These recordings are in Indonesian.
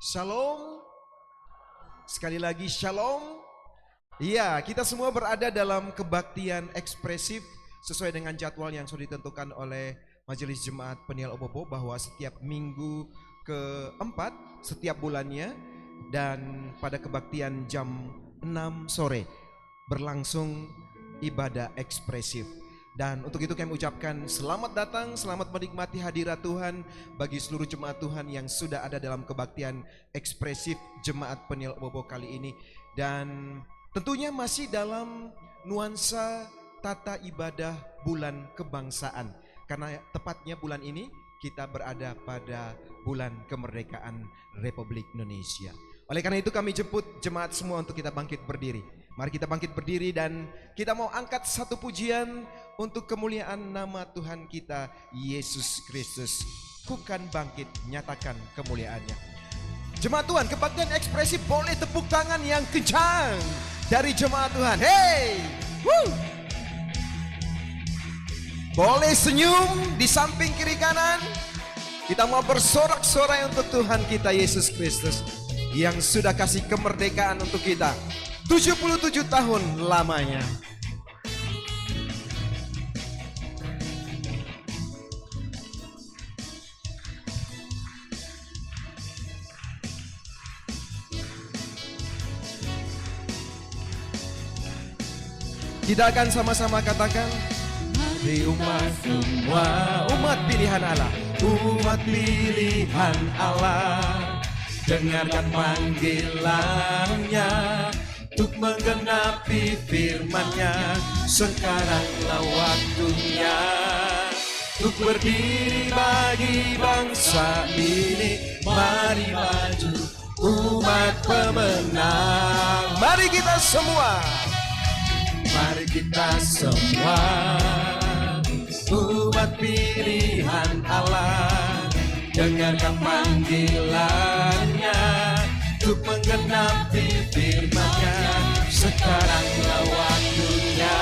Shalom. Sekali lagi shalom. Iya, kita semua berada dalam kebaktian ekspresif sesuai dengan jadwal yang sudah ditentukan oleh Majelis Jemaat Peniel Obobo bahwa setiap minggu keempat setiap bulannya dan pada kebaktian jam 6 sore berlangsung ibadah ekspresif. Dan untuk itu kami ucapkan selamat datang, selamat menikmati hadirat Tuhan bagi seluruh jemaat Tuhan yang sudah ada dalam kebaktian ekspresif Jemaat Peniel Obobo kali ini. Dan tentunya masih dalam nuansa tata ibadah bulan kebangsaan. Karena tepatnya bulan ini kita berada pada bulan kemerdekaan Republik Indonesia. Oleh karena itu kami jemput jemaat semua untuk kita bangkit berdiri. Mari kita bangkit berdiri dan kita mau angkat satu pujian untuk kemuliaan nama Tuhan kita Yesus Kristus. Kukan bangkit, nyatakan kemuliaannya. Jemaat Tuhan, kebaktian ekspresif boleh tepuk tangan yang kencang dari jemaat Tuhan. Hey! Woo! Boleh senyum di samping kiri kanan. Kita mau bersorak-sorai untuk Tuhan kita Yesus Kristus yang sudah kasih kemerdekaan untuk kita 77 tahun lamanya. Kita akan sama-sama katakan, mari umat semua, umat pilihan Allah, umat pilihan Allah, dengarkan panggilannya untuk menggenapi firman-Nya. Sekaranglah waktunya untuk berdiri bagi bangsa ini. Mari maju umat pemenang. Mari kita semua, mari kita semua, umat pilihan Allah, dengarkan panggilannya untuk menggenapi firman-Nya. Sekaranglah waktunya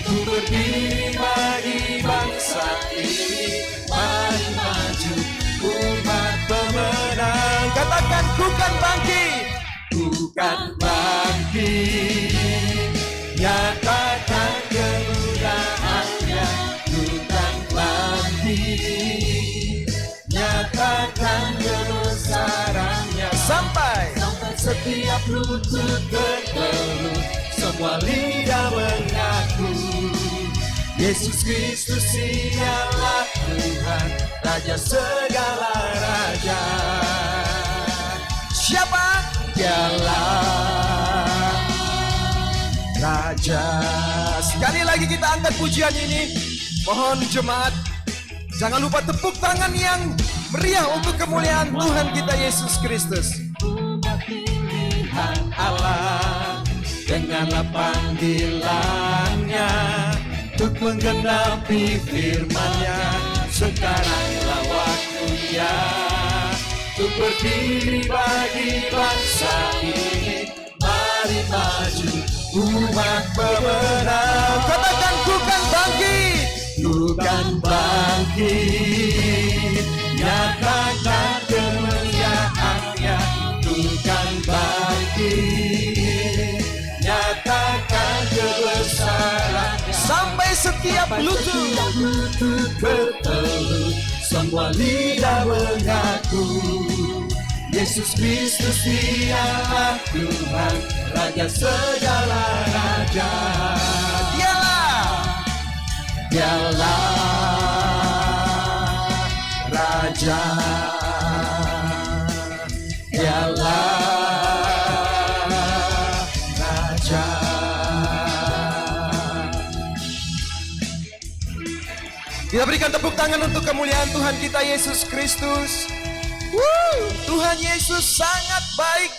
untuk berdiri bagi bangsa ini. Mari maju umat pemenang. Katakan, kukan bangkit, kukan bangkit, nyatakan kemuliaan-Nya. Kukan bangkit, nyatakan kebesaran-Nya. Sampai setiap lutut bertelut, semua lidah mengaku Yesus Kristus ialah Tuhan, Raja segala raja. Siapa? Dialah Raja. Sekali lagi kita angkat pujian ini. Mohon jemaat jangan lupa tepuk tangan yang meriah untuk kemuliaan Tuhan kita Yesus Kristus. Umat pilihan Allah, dengarlah panggilannya untuk menggenapi firman-Nya. Sekaranglah waktunya untuk berdiri bagi bangsa ini. Mari maju umat pemenang. Katakan, kukan bangkit, kukan bangkit, nyatakan kemuliaan-Nya. Kukan bangkit, nyatakan kebesaran-Nya. Sampai setiap lutut bertelut, semua lidah mengaku Yesus Kristus ialah Tuhan, Raja segala raja. Dialah Raja, dialah Raja. Kita berikan tepuk tangan untuk kemuliaan Tuhan kita Yesus Kristus. Tuhan Yesus sangat baik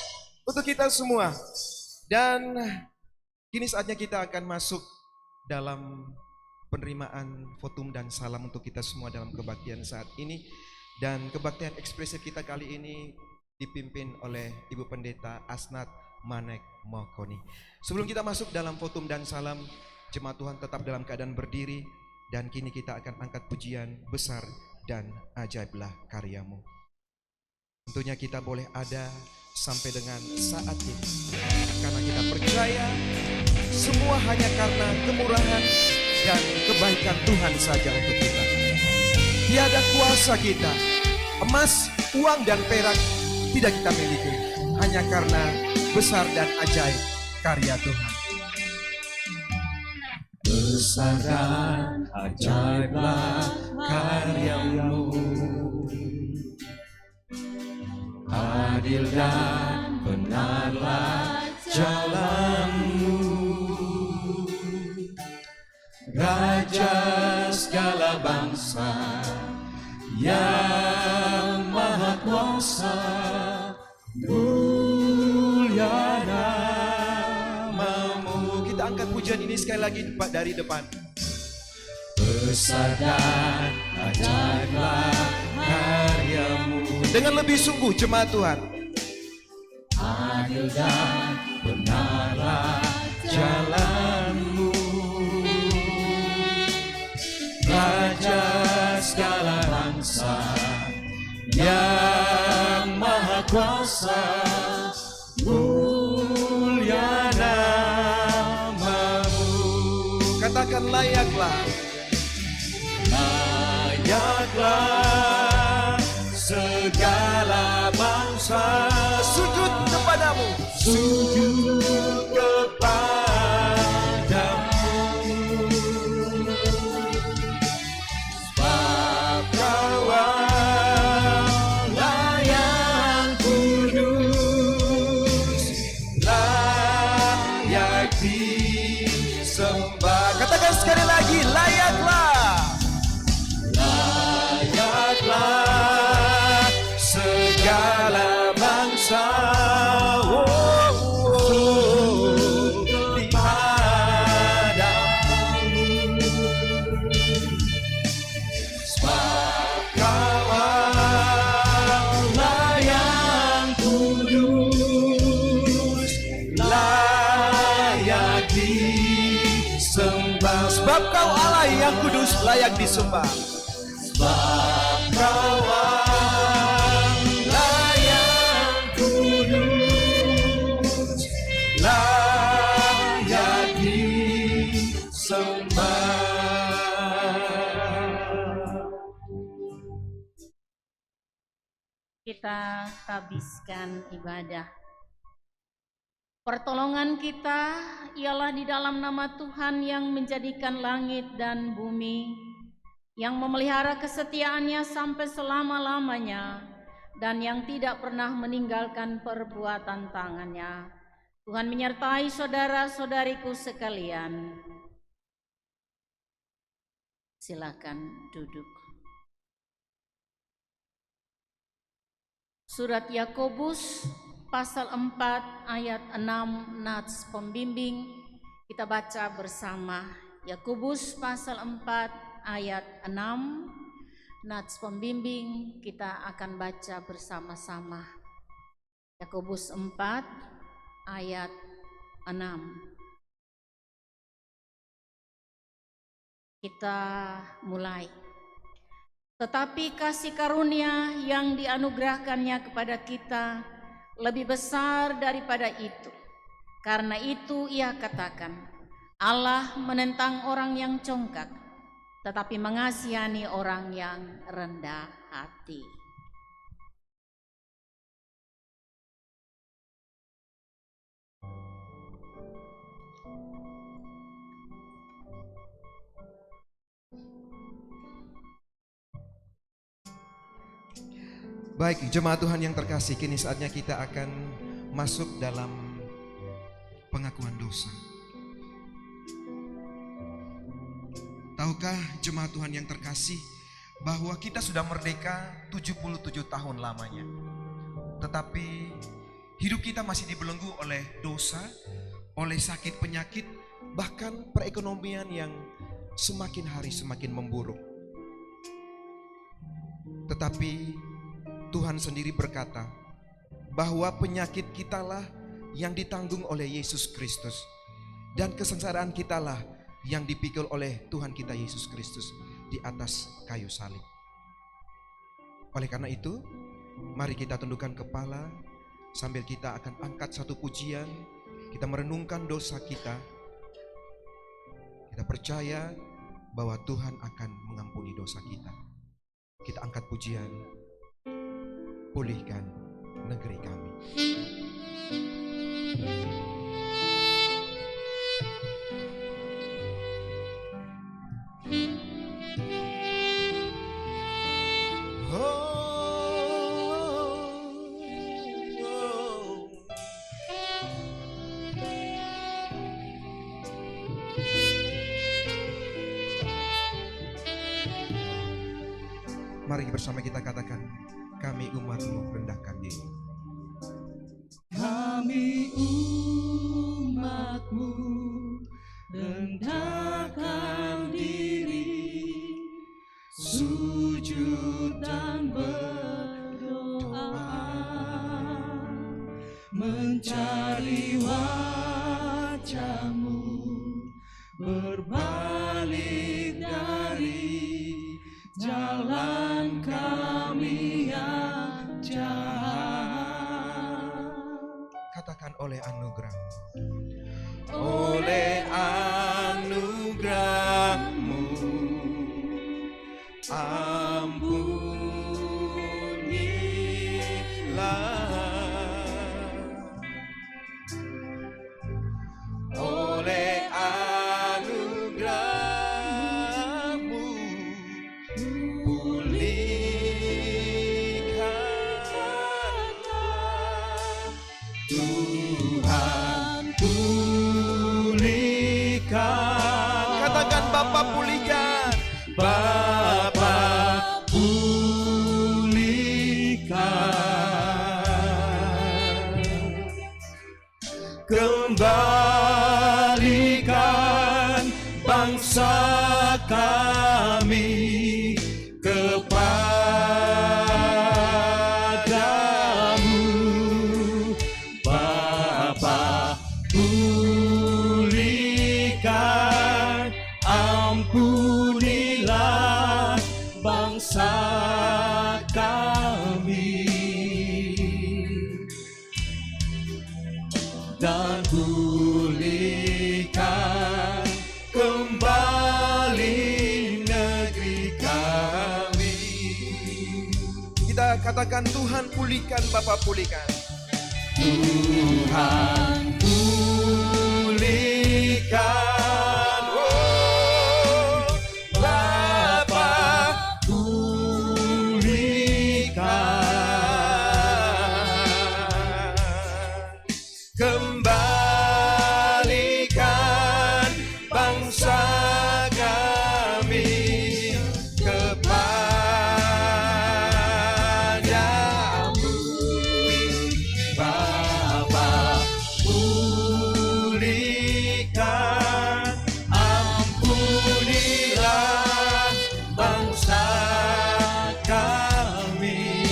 untuk kita semua. Dan kini saatnya kita akan masuk dalam penerimaan votum dan salam untuk kita semua dalam kebaktian saat ini. Dan kebaktian ekspresif kita kali ini dipimpin oleh Ibu Pendeta Asnat Manek Mokoni. Sebelum kita masuk dalam votum dan salam, jemaat Tuhan tetap dalam keadaan berdiri. Dan kini kita akan angkat pujian besar dan ajaiblah karyamu. Tentunya kita boleh ada sampai dengan saat ini, karena kita percaya semua hanya karena kemurahan dan kebaikan Tuhan saja untuk kita. Tiada kuasa kita, emas, uang dan perak tidak kita miliki, hanya karena besar dan ajaib karya Tuhan. Besar dan ajaiblah karyamu, adil dan benarlah jalanmu, Raja segala bangsa yang maha kuasa, mulia namamu. Kita angkat pujian ini sekali lagi dari depan. Besar dan ajaiblah karyamu, dengan lebih sungguh jemaat Tuhan. adil dan benarlah jalanmu, Raja segala bangsa yang maha kuasa, mulia namamu. Katakan layaklah, layaklah segala bangsa sujud kepadamu, sujud kepadamu, sebab Kau Allah yang kudus, layak disembah. katakan sekali lagi, layaklah, layaklah segala bangsa di hadapanmu, sebab Kau Allah yang kudus, layak disembah. sebab Kau Allah yang kudus layak disembah. Sebab Kau Allah yang kudus, layak disembah. Kita habiskan ibadah. Pertolongan kita ialah di dalam nama Tuhan yang menjadikan langit dan bumi, yang memelihara kesetiaannya sampai selama-lamanya, dan yang tidak pernah meninggalkan perbuatan tangannya. Tuhan menyertai saudara-saudariku sekalian. Silakan duduk. Surat Yakobus pasal 4 ayat 6 nats pembimbing kita baca bersama. Yakobus pasal 4 ayat 6 nats pembimbing kita akan baca bersama-sama. Yakobus 4 ayat 6. Kita mulai. Tetapi kasih karunia yang dianugerahkannya kepada kita lebih besar daripada itu. Karena itu ia katakan, Allah menentang orang yang congkak, tetapi mengasihani orang yang rendah hati. Baik, jemaat Tuhan yang terkasih, kini saatnya kita akan masuk dalam pengakuan dosa. Tahukah jemaat Tuhan yang terkasih bahwa kita sudah merdeka 77 tahun lamanya, tetapi hidup kita masih dibelenggu oleh dosa, oleh sakit penyakit, bahkan perekonomian yang semakin hari semakin memburuk. Tetapi Tuhan sendiri berkata bahwa penyakit kitalah yang ditanggung oleh Yesus Kristus, dan kesengsaraan kitalah yang dipikul oleh Tuhan kita Yesus Kristus di atas kayu salib. Oleh karena itu, Mari kita tundukkan kepala sambil kita akan angkat satu pujian. Kita merenungkan dosa kita. Kita percaya bahwa Tuhan akan mengampuni dosa kita. Kita angkat pujian, pulihkan negeri kami. Mari bersama kita katakan, kami umat-Mu rendahkan diri. Kami umat-Mu rendahkan diri, sujud dan berdoa, mencari wajah-Mu, berbalik dari jalan kami yang jahat. Katakan oleh anugerah. Oleh anugerah-Mu, ampunilah. Oleh anugerah-Mu, pulihkanlah. Tuhan, pulihkan. Katakan Bapa, pulihkan. Bapa, pulihkan. Kembalikan bangsa kami kepadamu. Bapa, pulihkan, ampunilah bangsa kami, dan pulihkan kembali negeri kami. Kita katakan, Tuhan pulihkan, Bapa pulihkan. Tuhan, pulihkan. Oh, Bapa, pulihkan. Kembalikan bangsa kami kepadamu. Bapa, pulihkan, ampunilah bangsa kami,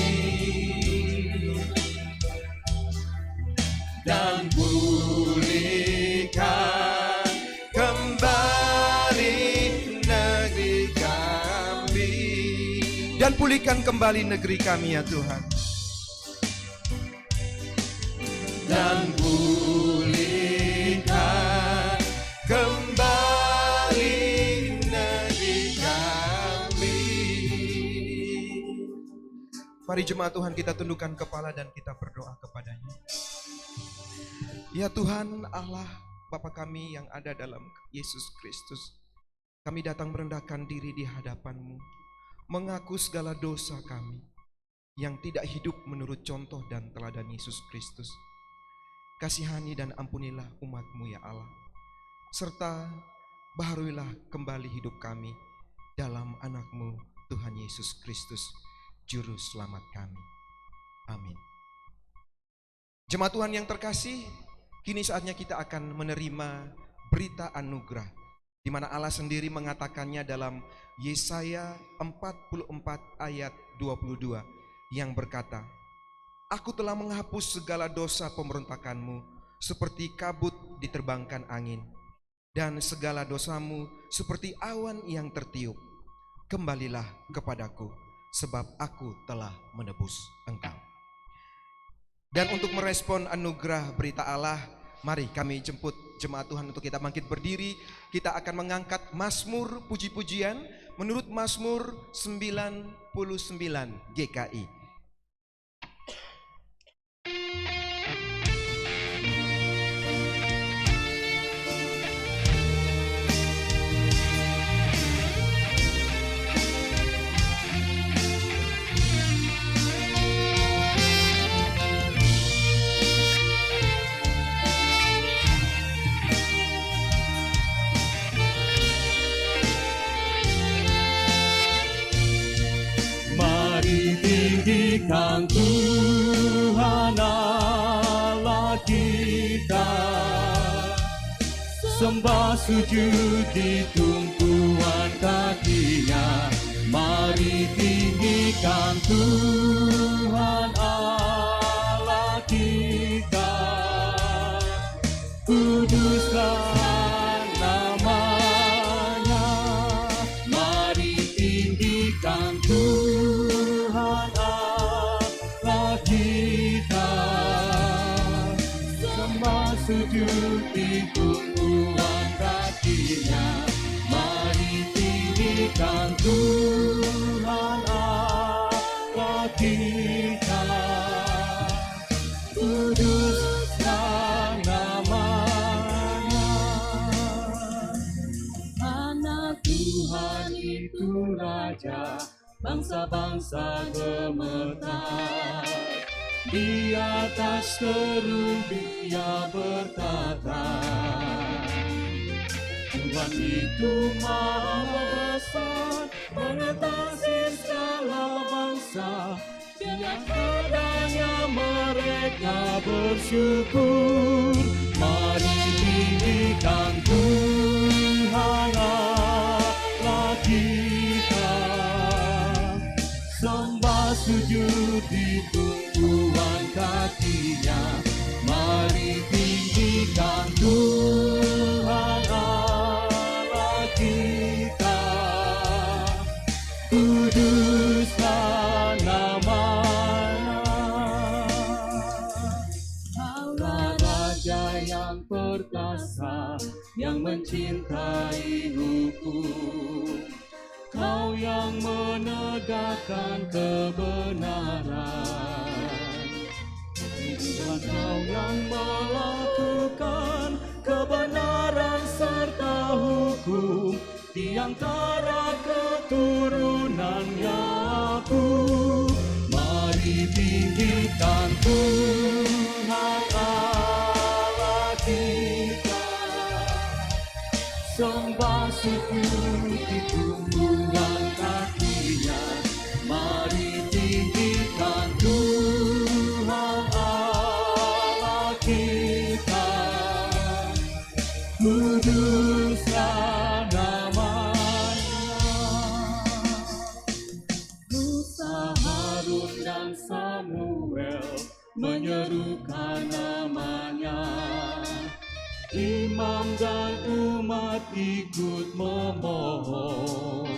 dan pulihkan kembali negeri kami. Dan pulihkan kembali negeri kami ya Tuhan. Dan pulihkan kembali negeri kami. Mari jemaat Tuhan, kita tundukkan kepala dan kita berdoa kepadanya. Ya Tuhan Allah, Bapa kami yang ada dalam Yesus Kristus, kami datang merendahkan diri di hadapan-Mu, mengaku segala dosa kami yang tidak hidup menurut contoh dan teladan Yesus Kristus. Kasihani dan ampunilah umat-Mu ya Allah, serta baharuilah kembali hidup kami dalam anak-Mu Tuhan Yesus Kristus, Juru Selamat kami. Amin. Jemaat Tuhan yang terkasih, kini saatnya kita akan menerima berita anugerah, di mana Allah sendiri mengatakannya dalam Yesaya 44 ayat 22 yang berkata, Aku telah menghapus segala dosa pemberontakanmu seperti kabut diterbangkan angin, dan segala dosamu seperti awan yang tertiup. Kembalilah kepadaku, sebab aku telah menebus engkau. Dan untuk merespon anugerah berita Allah, mari kami jemput jemaat Tuhan untuk kita bangkit berdiri. Kita akan mengangkat Mazmur puji-pujian menurut Mazmur 99 GKI. Mari tinggikan Tuhan Allah kita, sembah sujud di tumpuan kaki-Nya. Mari tinggikan Tuhan Allah kita, kuduskan nama-Nya. Mari tinggikan Tuhan Allah kita, sembah sujud di tumpuan kaki-Nya. Mari tinggikan Tuhan Allah kita, kuduskan nama-Nya. Anak Tuhan itu Raja, bangsa-bangsa gemetar. Di atas kerubi Dia bertata. Tuhan itu Maha Besar, mengatasi segala bangsa. Biar padanya mereka bersyukur. Mari tinggikan Tuhan Allah kita, sembah sujud di tumpuan kaki-Nya. Mari tinggikan Tuhan Allah kita, kuduskan nama-Nya. Allah Raja yang perkasa, yang mencintai hukum. Kau yang menegakkan kebenaran, Tuhan Kau yang melakukan kebenaran serta hukum di antara keturunan Yakub. Mari tinggikan Tuhan Allah kita, sembah sujud di tumpuan kaki-Nya. Mari tinggikan Tuhan Allah kita, kuduskan nama-Nya. Musa, Harun dan Samuel menyerukan nama-Nya. Imam dan umat ikut memohon.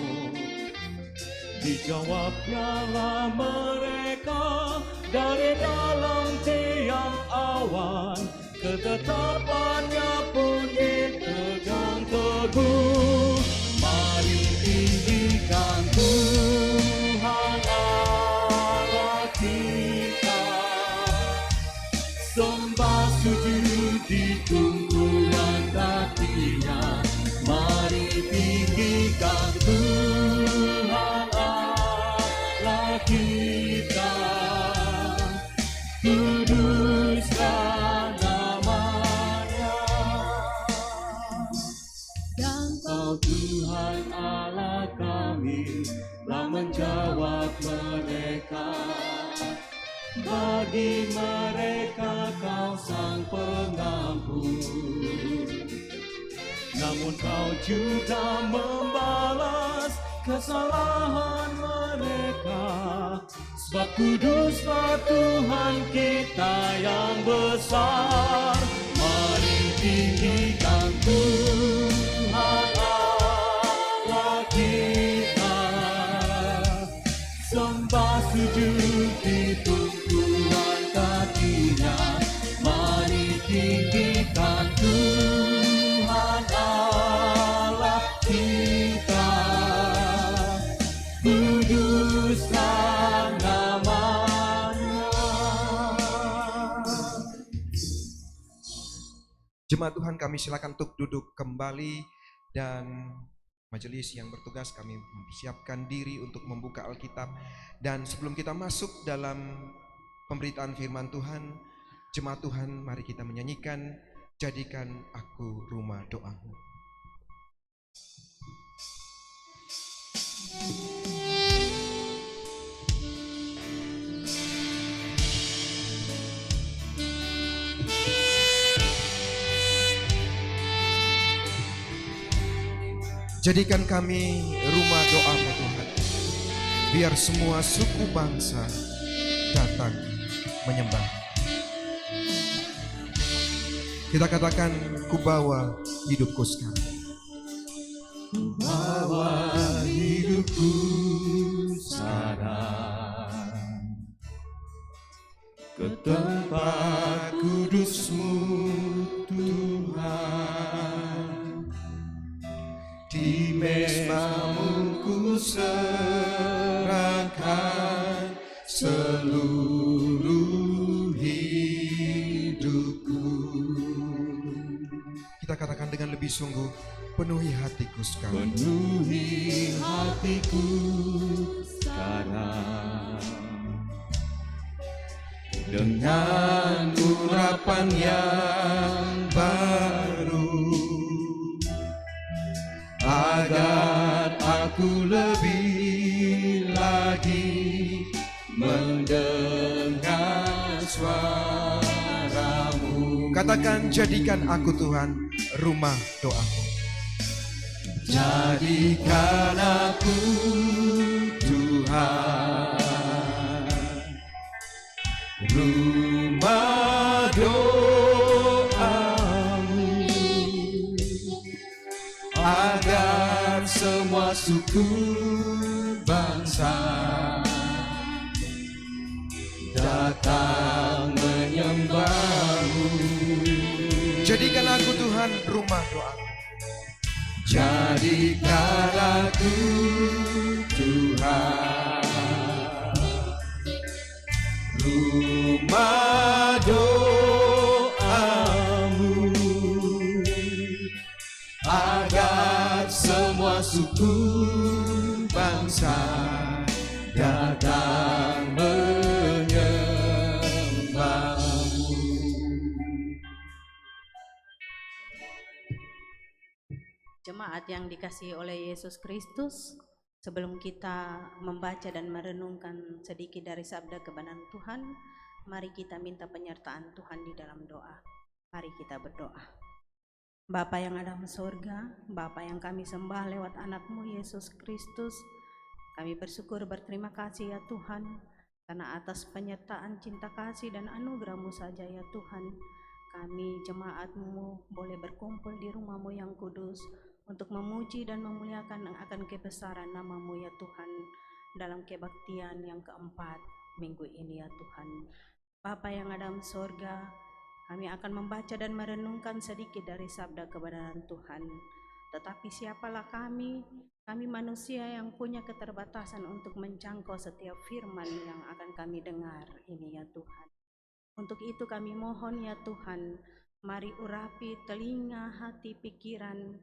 Dijawabnyalah mereka dari dalam tiang awan, ketetapannya pun dipegang teguh. Mari tinggikan Tuhan Allah kita, sembah sujud di tumpuan kaki-Nya. Mari tinggikan Tuhan Allah kita, kuduskan nama-Nya. Dan Kau Tuhan Allah kami telah menjawab mereka. Bagi mereka Kau sang pengampun, namun Kau juga membalas kesalahan mereka. Sebab kuduslah Tuhan kita yang besar. Mari tinggikan Tuhan Allah kita, Jemaat Tuhan, kami silakan untuk duduk kembali, dan majelis yang bertugas kami mempersiapkan diri untuk membuka Alkitab. Dan sebelum kita masuk dalam pemberitaan firman Tuhan, jemaat Tuhan, mari kita menyanyikan Jadikan Aku Rumah Doamu. Jadikan kami rumah doa-Mu Tuhan, biar semua suku bangsa datang menyembah. Kita katakan, ku bawa hidupku sekarang. Ku bawa hidupku sekarang ke tempat kudus-Mu Tuhan. Di mezbamu ku serahkan seluruh hidupku. Kita katakan dengan lebih sungguh, penuhi hatiku sekarang. Penuhi hatiku sekarang dengan urapan yang baru, agar aku lebih lagi mendengar suara-Mu. Katakan, jadikan aku Tuhan rumah doamu. Jadikan aku Tuhan rumah doa-Mu, agar semua suku bangsa datang menyembah-Mu. Jadikan aku Tuhan rumah doamu. Jadikan aku Tuhan rumah doa-Mu, agar semua suku bangsa datang menyembah-Mu. Jemaat yang dikasihi oleh Yesus Kristus, sebelum kita membaca dan merenungkan sedikit dari sabda kebenaran Tuhan, mari kita minta penyertaan Tuhan di dalam doa. Mari kita berdoa. Bapa yang ada di surga, Bapa yang kami sembah lewat anak-Mu Yesus Kristus, kami bersyukur berterima kasih ya Tuhan, karena atas penyertaan cinta kasih dan anugerah-Mu saja ya Tuhan, kami jemaat-Mu boleh berkumpul di rumah-Mu yang kudus untuk memuji dan memuliakan akan kebesaran nama-Mu ya Tuhan, dalam kebaktian yang keempat minggu ini ya Tuhan. Bapa yang ada di surga, kami akan membaca dan merenungkan sedikit dari sabda kebenaran Tuhan. Tetapi siapalah kami manusia yang punya keterbatasan untuk menjangkau setiap firman yang akan kami dengar ini ya Tuhan. Untuk itu kami mohon ya Tuhan, mari urapi telinga, hati, pikiran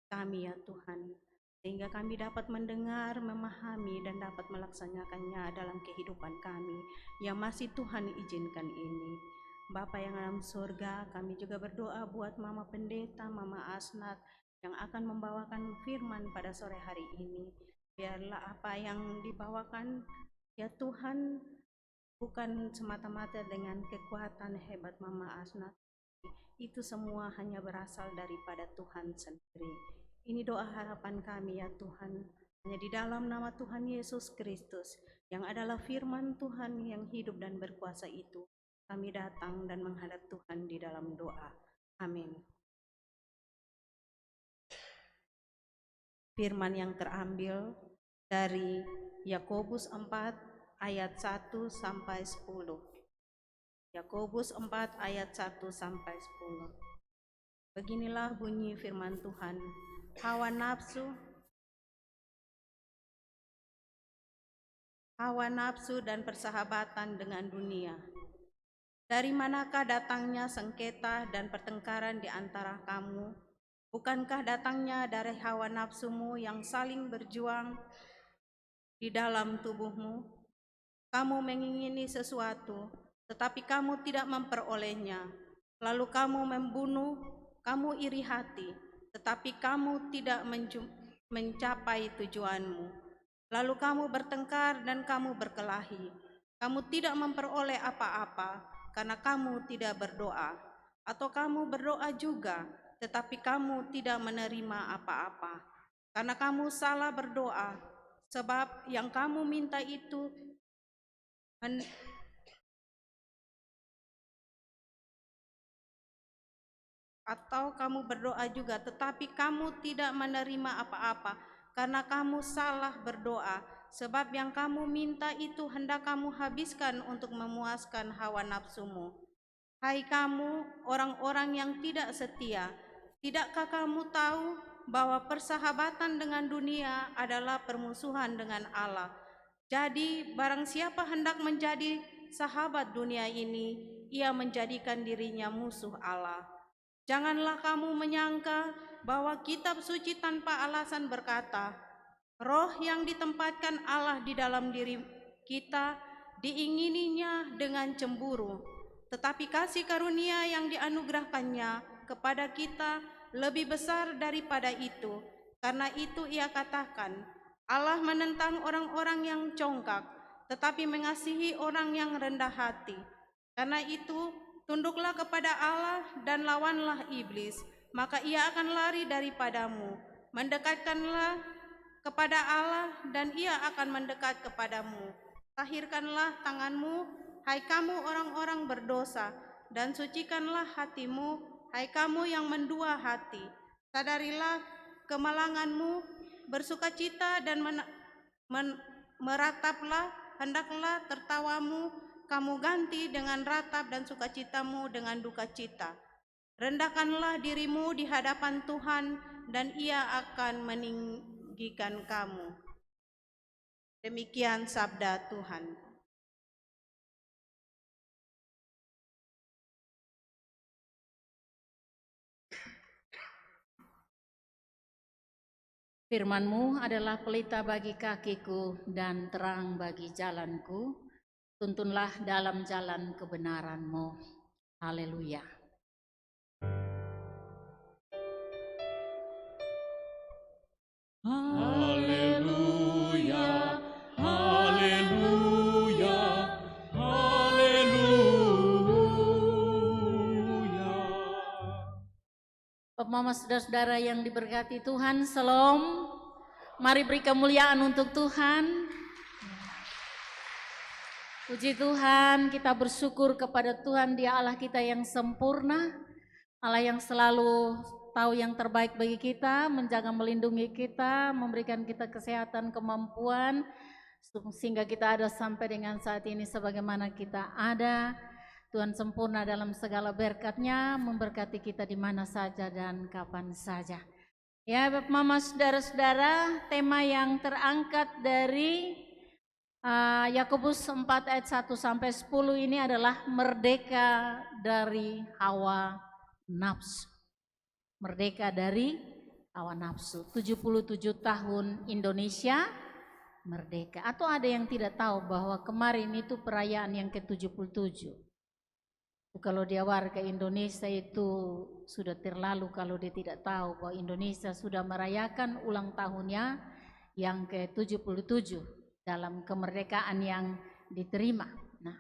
kami ya Tuhan, sehingga kami dapat mendengar, memahami, dan dapat melaksanakannya dalam kehidupan kami yang masih Tuhan izinkan ini. Bapa yang dalam surga, kami juga berdoa buat Mama Pendeta, Mama Asnat yang akan membawakan firman pada sore hari ini. Biarlah apa yang dibawakan ya Tuhan bukan semata-mata dengan kekuatan hebat Mama Asnat, itu semua hanya berasal daripada Tuhan sendiri. Ini doa harapan kami ya Tuhan, hanya di dalam nama Tuhan Yesus Kristus yang adalah firman Tuhan yang hidup dan berkuasa itu, kami datang dan menghadap Tuhan di dalam doa. Amin. Firman yang terambil dari Yakobus 4 ayat 1 sampai 10. Yakobus 4 ayat 1 sampai 10. Beginilah bunyi firman Tuhan. Hawa nafsu dan persahabatan dengan dunia Dari manakah datangnya sengketa dan pertengkaran di antara kamu? Bukankah datangnya dari hawa nafsumu yang saling berjuang di dalam tubuhmu? Kamu mengingini sesuatu, tetapi kamu tidak memperolehnya. Lalu kamu membunuh, kamu iri hati, tetapi kamu tidak mencapai tujuanmu. Lalu kamu bertengkar dan kamu berkelahi. Kamu tidak memperoleh apa-apa karena kamu tidak berdoa. Atau kamu berdoa juga, tetapi kamu tidak menerima apa-apa karena kamu salah berdoa, sebab yang kamu minta itu atau kamu berdoa juga, tetapi kamu tidak menerima apa-apa karena kamu salah berdoa, sebab yang kamu minta itu hendak kamu habiskan untuk memuaskan hawa nafsumu. Hai kamu orang-orang yang tidak setia, tidakkah kamu tahu bahwa persahabatan dengan dunia adalah permusuhan dengan Allah? Jadi barang siapa hendak menjadi sahabat dunia ini, ia menjadikan dirinya musuh Allah. Janganlah kamu menyangka bahwa kitab suci tanpa alasan berkata, roh yang ditempatkan Allah di dalam diri kita diingininya dengan cemburu. Tetapi kasih karunia yang dianugerahkannya kepada kita lebih besar daripada itu. Karena itu ia katakan, Allah menentang orang-orang yang congkak, tetapi mengasihi orang yang rendah hati. Karena itu, tunduklah kepada Allah dan lawanlah iblis, maka ia akan lari daripadamu. Mendekatkanlah kepada Allah dan ia akan mendekat kepadamu. Tahirkanlah tanganmu, hai kamu orang-orang berdosa, dan sucikanlah hatimu, hai kamu yang mendua hati. Sadarilah kemalanganmu, bersukacita dan merataplah, hendaklah tertawamu kamu ganti dengan ratap dan sukacitamu dengan duka cita. Rendahkanlah dirimu di hadapan Tuhan dan ia akan meninggikan kamu. Demikian sabda Tuhan. Firman-Mu adalah pelita bagi kakiku dan terang bagi jalanku. Tuntunlah dalam jalan kebenaran-Mu. Haleluya. Haleluya, haleluya, haleluya. Bapak Mama saudara-saudara yang diberkati Tuhan, Shalom. Mari beri kemuliaan untuk Tuhan. Puji Tuhan, kita bersyukur kepada Tuhan, Dia Allah kita yang sempurna, Allah yang selalu tahu yang terbaik bagi kita, menjaga melindungi kita, memberikan kita kesehatan, kemampuan, sehingga kita ada sampai dengan saat ini sebagaimana kita ada. Tuhan sempurna dalam segala berkat-Nya, memberkati kita di mana saja dan kapan saja. Ya, Bapak Mama saudara-saudara, tema yang terangkat dari Yakobus 4 ayat 1 sampai 10 ini adalah merdeka dari hawa nafsu. Merdeka dari hawa nafsu. 77 tahun Indonesia merdeka. Atau ada yang tidak tahu bahwa kemarin itu perayaan yang ke-77. Kalau dia warga Indonesia itu sudah terlalu kalau dia tidak tahu bahwa Indonesia sudah merayakan ulang tahunnya yang ke-77 dalam kemerdekaan yang diterima. Nah,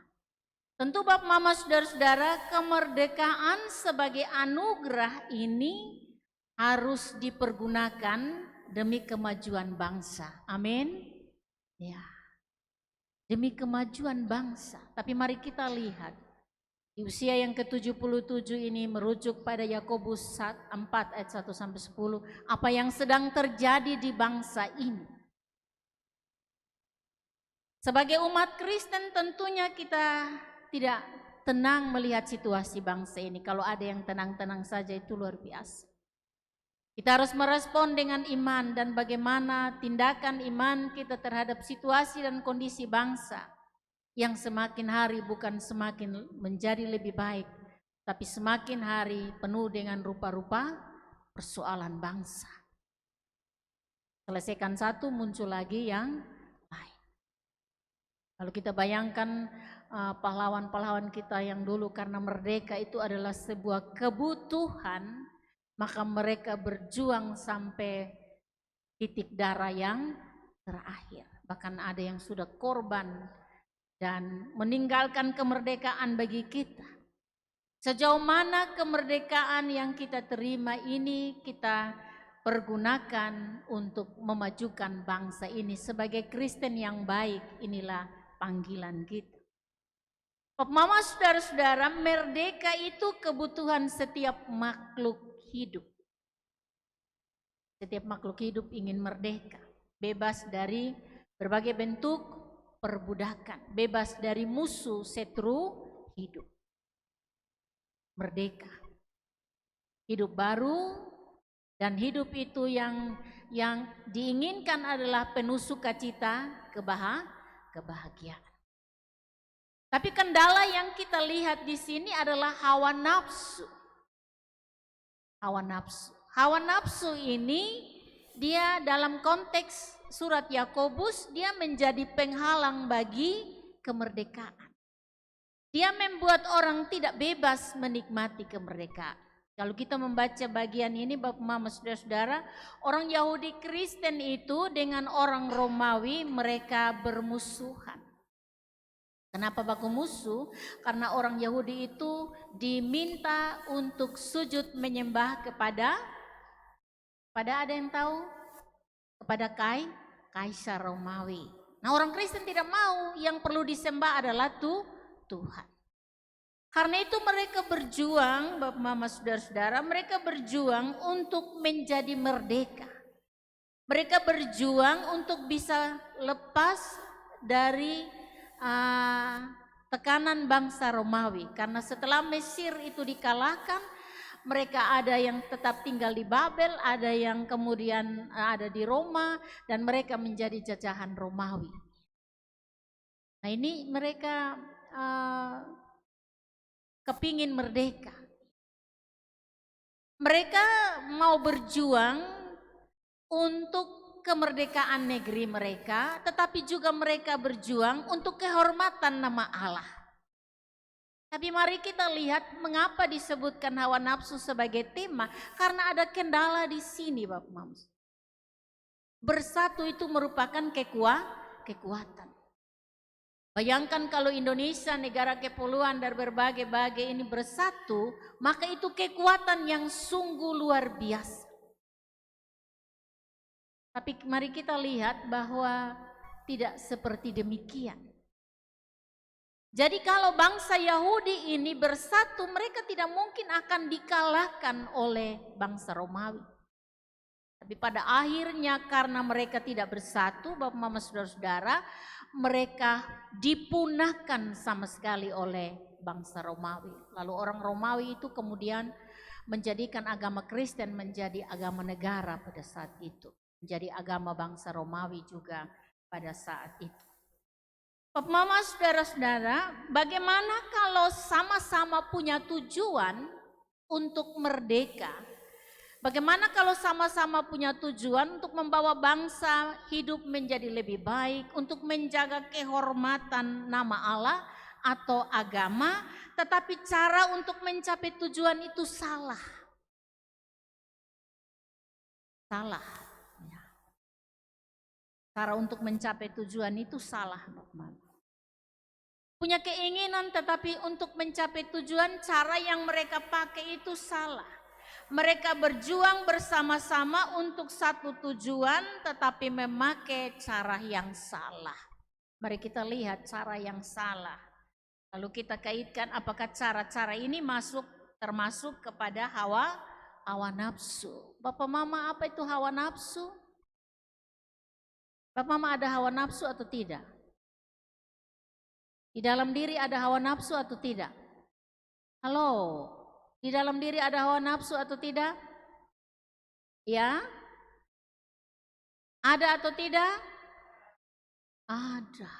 tentu Bapak Mama saudara-saudara, kemerdekaan sebagai anugerah ini harus dipergunakan demi kemajuan bangsa. Amin. Ya. Demi kemajuan bangsa. Tapi mari kita lihat di usia yang ke-77 ini merujuk pada Yakobus 4 ayat 1 sampai 10, apa yang sedang terjadi di bangsa ini. Sebagai umat Kristen tentunya kita tidak tenang melihat situasi bangsa ini. Kalau ada yang tenang-tenang saja itu luar biasa. Kita harus merespon dengan iman dan bagaimana tindakan iman kita terhadap situasi dan kondisi bangsa. yang semakin hari bukan semakin menjadi lebih baik, tapi semakin hari penuh dengan rupa-rupa persoalan bangsa. Selesaikan satu, muncul lagi yang lain. Kalau kita bayangkan pahlawan-pahlawan kita yang dulu karena merdeka itu adalah sebuah kebutuhan, maka mereka berjuang sampai titik darah yang terakhir. Bahkan ada yang sudah korban dan meninggalkan kemerdekaan bagi kita. Sejauh mana kemerdekaan yang kita terima ini kita pergunakan untuk memajukan bangsa ini sebagai Kristen yang baik, inilah panggilan kita. Mama, saudara-saudara, merdeka itu kebutuhan setiap makhluk hidup. Setiap makhluk hidup ingin merdeka, bebas dari berbagai bentuk perbudakan, bebas dari musuh setru hidup. Merdeka. Hidup baru, dan hidup itu yang diinginkan adalah penuh sukacita, kebahagiaan. Tapi kendala yang kita lihat di sini adalah hawa nafsu. Hawa nafsu. Hawa nafsu ini dia dalam konteks surat Yakobus dia menjadi penghalang bagi kemerdekaan. Dia membuat orang tidak bebas menikmati kemerdekaan. Kalau kita membaca bagian ini Bapak Mama Saudara-saudara, orang Yahudi Kristen itu dengan orang Romawi mereka bermusuhan. Kenapa baku musuh? Karena orang Yahudi itu diminta untuk sujud menyembah kepada ada yang tahu? Kepada Kaisar Romawi. Nah, orang Kristen tidak mau, yang perlu disembah adalah Tuhan. Karena itu mereka berjuang, Bapak Mama Saudara-saudara, mereka berjuang untuk menjadi merdeka. Mereka berjuang untuk bisa lepas dari tekanan bangsa Romawi. Karena setelah Mesir itu dikalahkan, mereka ada yang tetap tinggal di Babel, ada yang kemudian ada di Roma, dan mereka menjadi jajahan Romawi. Nah, ini mereka kepingin merdeka. Mereka mau berjuang untuk kemerdekaan negeri mereka, tetapi juga mereka berjuang untuk kehormatan nama Allah. Tapi mari kita lihat mengapa disebutkan hawa nafsu sebagai tema, karena ada kendala di sini Bapak Mama. Bersatu itu merupakan kekuatan. Bayangkan kalau Indonesia negara kepulauan dari berbagai-bagai ini bersatu, maka itu kekuatan yang sungguh luar biasa. Tapi mari kita lihat bahwa tidak seperti demikian. Jadi kalau bangsa Yahudi ini bersatu, mereka tidak mungkin akan dikalahkan oleh bangsa Romawi. Tapi pada akhirnya karena mereka tidak bersatu, Bapak Mama Saudara-saudara, mereka dipunahkan sama sekali oleh bangsa Romawi. Lalu orang Romawi itu kemudian menjadikan agama Kristen menjadi agama negara pada saat itu. Menjadi agama bangsa Romawi juga pada saat itu. Bapak Mama Saudara-saudara, bagaimana kalau sama-sama punya tujuan untuk merdeka? Bagaimana kalau sama-sama punya tujuan untuk membawa bangsa hidup menjadi lebih baik, untuk menjaga kehormatan nama Allah atau agama, tetapi cara untuk mencapai tujuan itu salah. Salah. Ya. Cara untuk mencapai tujuan itu salah, Bapak. Punya keinginan tetapi untuk mencapai tujuan cara yang mereka pakai itu salah. Mereka berjuang bersama-sama untuk satu tujuan tetapi memakai cara yang salah. Mari kita lihat cara yang salah. Lalu kita kaitkan apakah cara-cara ini termasuk kepada hawa nafsu. Bapak Mama, apa itu hawa nafsu? Bapak Mama, ada hawa nafsu atau tidak? Di dalam diri ada hawa nafsu atau tidak? Halo? Di dalam diri ada hawa nafsu atau tidak? Ya? Ada atau tidak? Ada.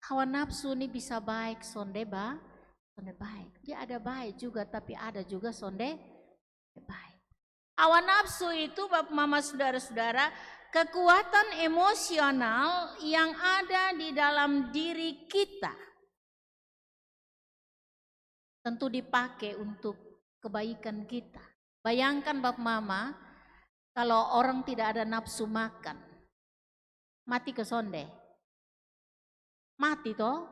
Hawa nafsu ini bisa baik, sonde baik. Dia ada baik juga, tapi ada juga sonde baik. Hawa nafsu itu Bapak Mama Saudara-saudara, kekuatan emosional yang ada di dalam diri kita. Tentu dipakai untuk kebaikan kita. Bayangkan Bapak Mama, kalau orang tidak ada nafsu makan, mati ke sonde. Mati toh.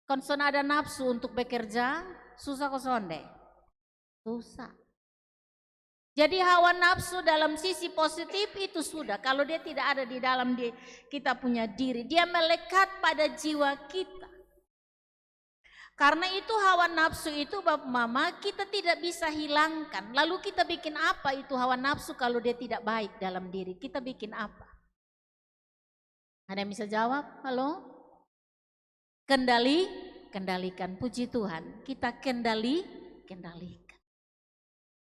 Konson ada nafsu untuk bekerja, susah ke sonde. Susah. Jadi hawa nafsu dalam sisi positif itu sudah. Kalau dia tidak ada di dalam kita punya diri, dia melekat pada jiwa kita. Karena itu hawa nafsu itu Bapak Mama kita tidak bisa hilangkan. Lalu kita bikin apa itu hawa nafsu kalau dia tidak baik dalam diri? Kita bikin apa? Ada yang bisa jawab? Halo? Kendalikan. Puji Tuhan. Kita kendalikan.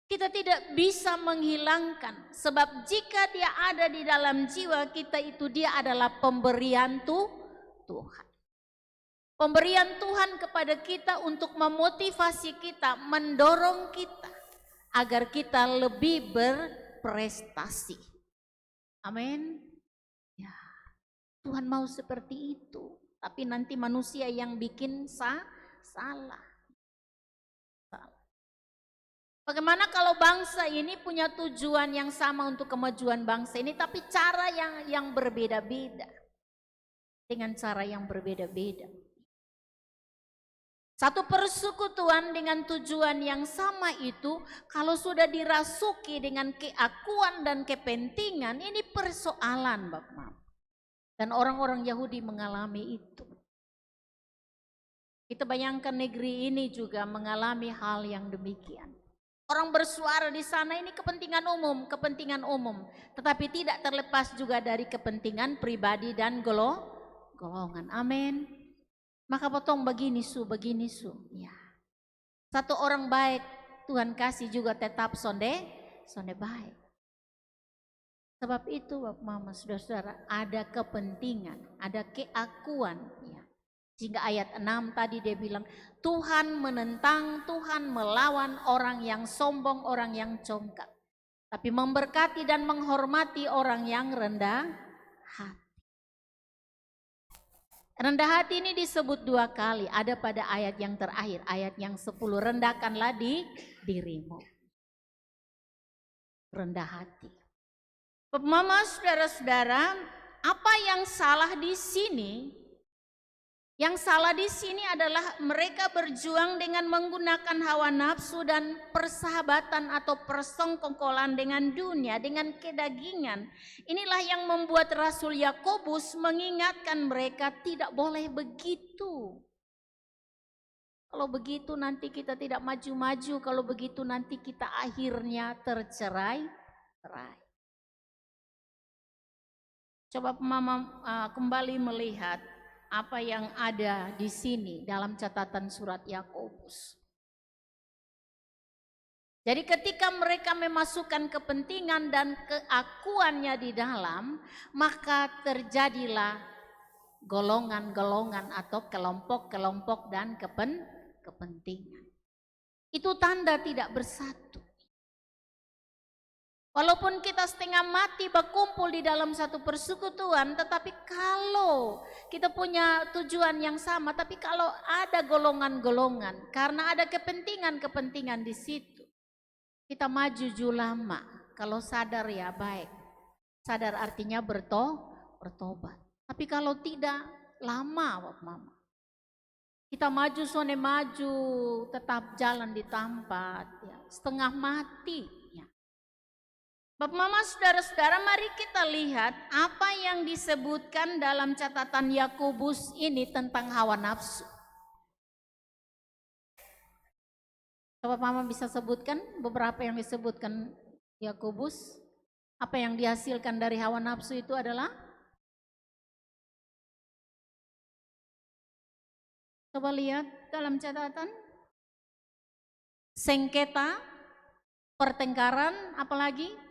Kita tidak bisa menghilangkan, sebab jika dia ada di dalam jiwa kita itu dia adalah pemberian Tuhan. Pemberian Tuhan kepada kita untuk memotivasi kita, mendorong kita agar kita lebih berprestasi. Amin. Ya, Tuhan mau seperti itu, tapi nanti manusia yang bikin salah. Bagaimana kalau bangsa ini punya tujuan yang sama untuk kemajuan bangsa ini, tapi cara yang berbeda-beda. Dengan cara yang berbeda-beda. Satu persekutuan dengan tujuan yang sama itu, kalau sudah dirasuki dengan keakuan dan kepentingan, ini persoalan Bapak. Dan orang-orang Yahudi mengalami itu. Kita bayangkan negeri ini juga mengalami hal yang demikian. Orang bersuara di sana ini kepentingan umum, tetapi tidak terlepas juga dari kepentingan pribadi dan golongan. Amin. Maka potong begini su. Ya. Satu orang baik Tuhan kasih juga tetap sonde baik. Sebab itu Bapak Mama Saudara-saudara ada kepentingan, ada keakuan. Ya. Sehingga ayat 6 tadi dia bilang, Tuhan menentang, Tuhan melawan orang yang sombong, orang yang congkak. Tapi memberkati dan menghormati orang yang rendah hati. Rendah hati ini disebut 2 kali, ada pada ayat yang terakhir, ayat yang 10. Rendahkanlah dirimu. Rendah hati. Mama saudara-saudara, apa yang salah di sini? Yang salah di sini adalah mereka berjuang dengan menggunakan hawa nafsu dan persahabatan atau persengkongkolan dengan dunia, dengan kedagingan. Inilah yang membuat Rasul Yakobus mengingatkan mereka tidak boleh begitu. Kalau begitu nanti kita tidak maju-maju, kalau begitu nanti kita akhirnya tercerai-berai. Coba Mama kembali melihat apa yang ada di sini dalam catatan surat Yakobus. Jadi ketika mereka memasukkan kepentingan dan keakuannya di dalam, maka terjadilah golongan-golongan atau kelompok-kelompok dan kepentingan. Itu tanda tidak bersatu. Walaupun kita setengah mati berkumpul di dalam satu persekutuan, tetapi kalau kita punya tujuan yang sama, tapi kalau ada golongan-golongan, karena ada kepentingan-kepentingan di situ, kita maju lama. Kalau sadar ya baik, sadar artinya bertobat. Tapi kalau tidak, lama Mama. Kita maju sone maju, tetap jalan di tempat, ya, setengah mati. Bapak Mama saudara-saudara, mari kita lihat apa yang disebutkan dalam catatan Yakobus ini tentang hawa nafsu. Bapak Mama bisa sebutkan beberapa yang disebutkan Yakobus? Apa yang dihasilkan dari hawa nafsu itu adalah? Coba lihat dalam catatan. Sengketa, pertengkaran, apalagi?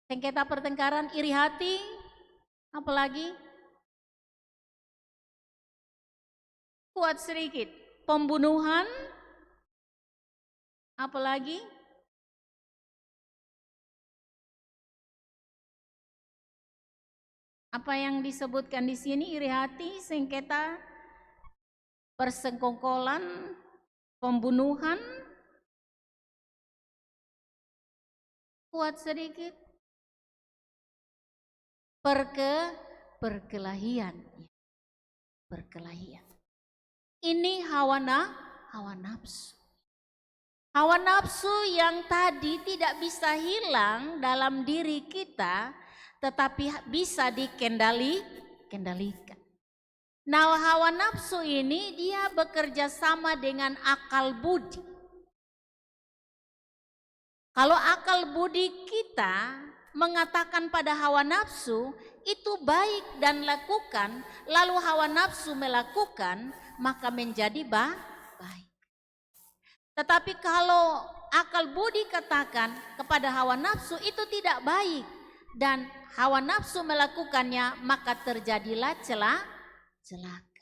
Sengketa pertengkaran, iri hati, apalagi Kuat sedikit. Pembunuhan. Apalagi? Apa yang disebutkan di sini? Iri hati, sengketa, persengkongkolan, pembunuhan. Kuat sedikit. Perkelahian. Perkelahian. Ini hawa nafsu. Hawa nafsu yang tadi tidak bisa hilang dalam diri kita, tetapi bisa dikendalikan. Nah, hawa nafsu ini dia bekerja sama dengan akal budi. Kalau akal budi kita mengatakan pada hawa nafsu itu baik dan lakukan, lalu hawa nafsu melakukan, maka menjadi baik. Tetapi kalau akal budi katakan kepada hawa nafsu itu tidak baik dan hawa nafsu melakukannya, maka terjadilah celaka.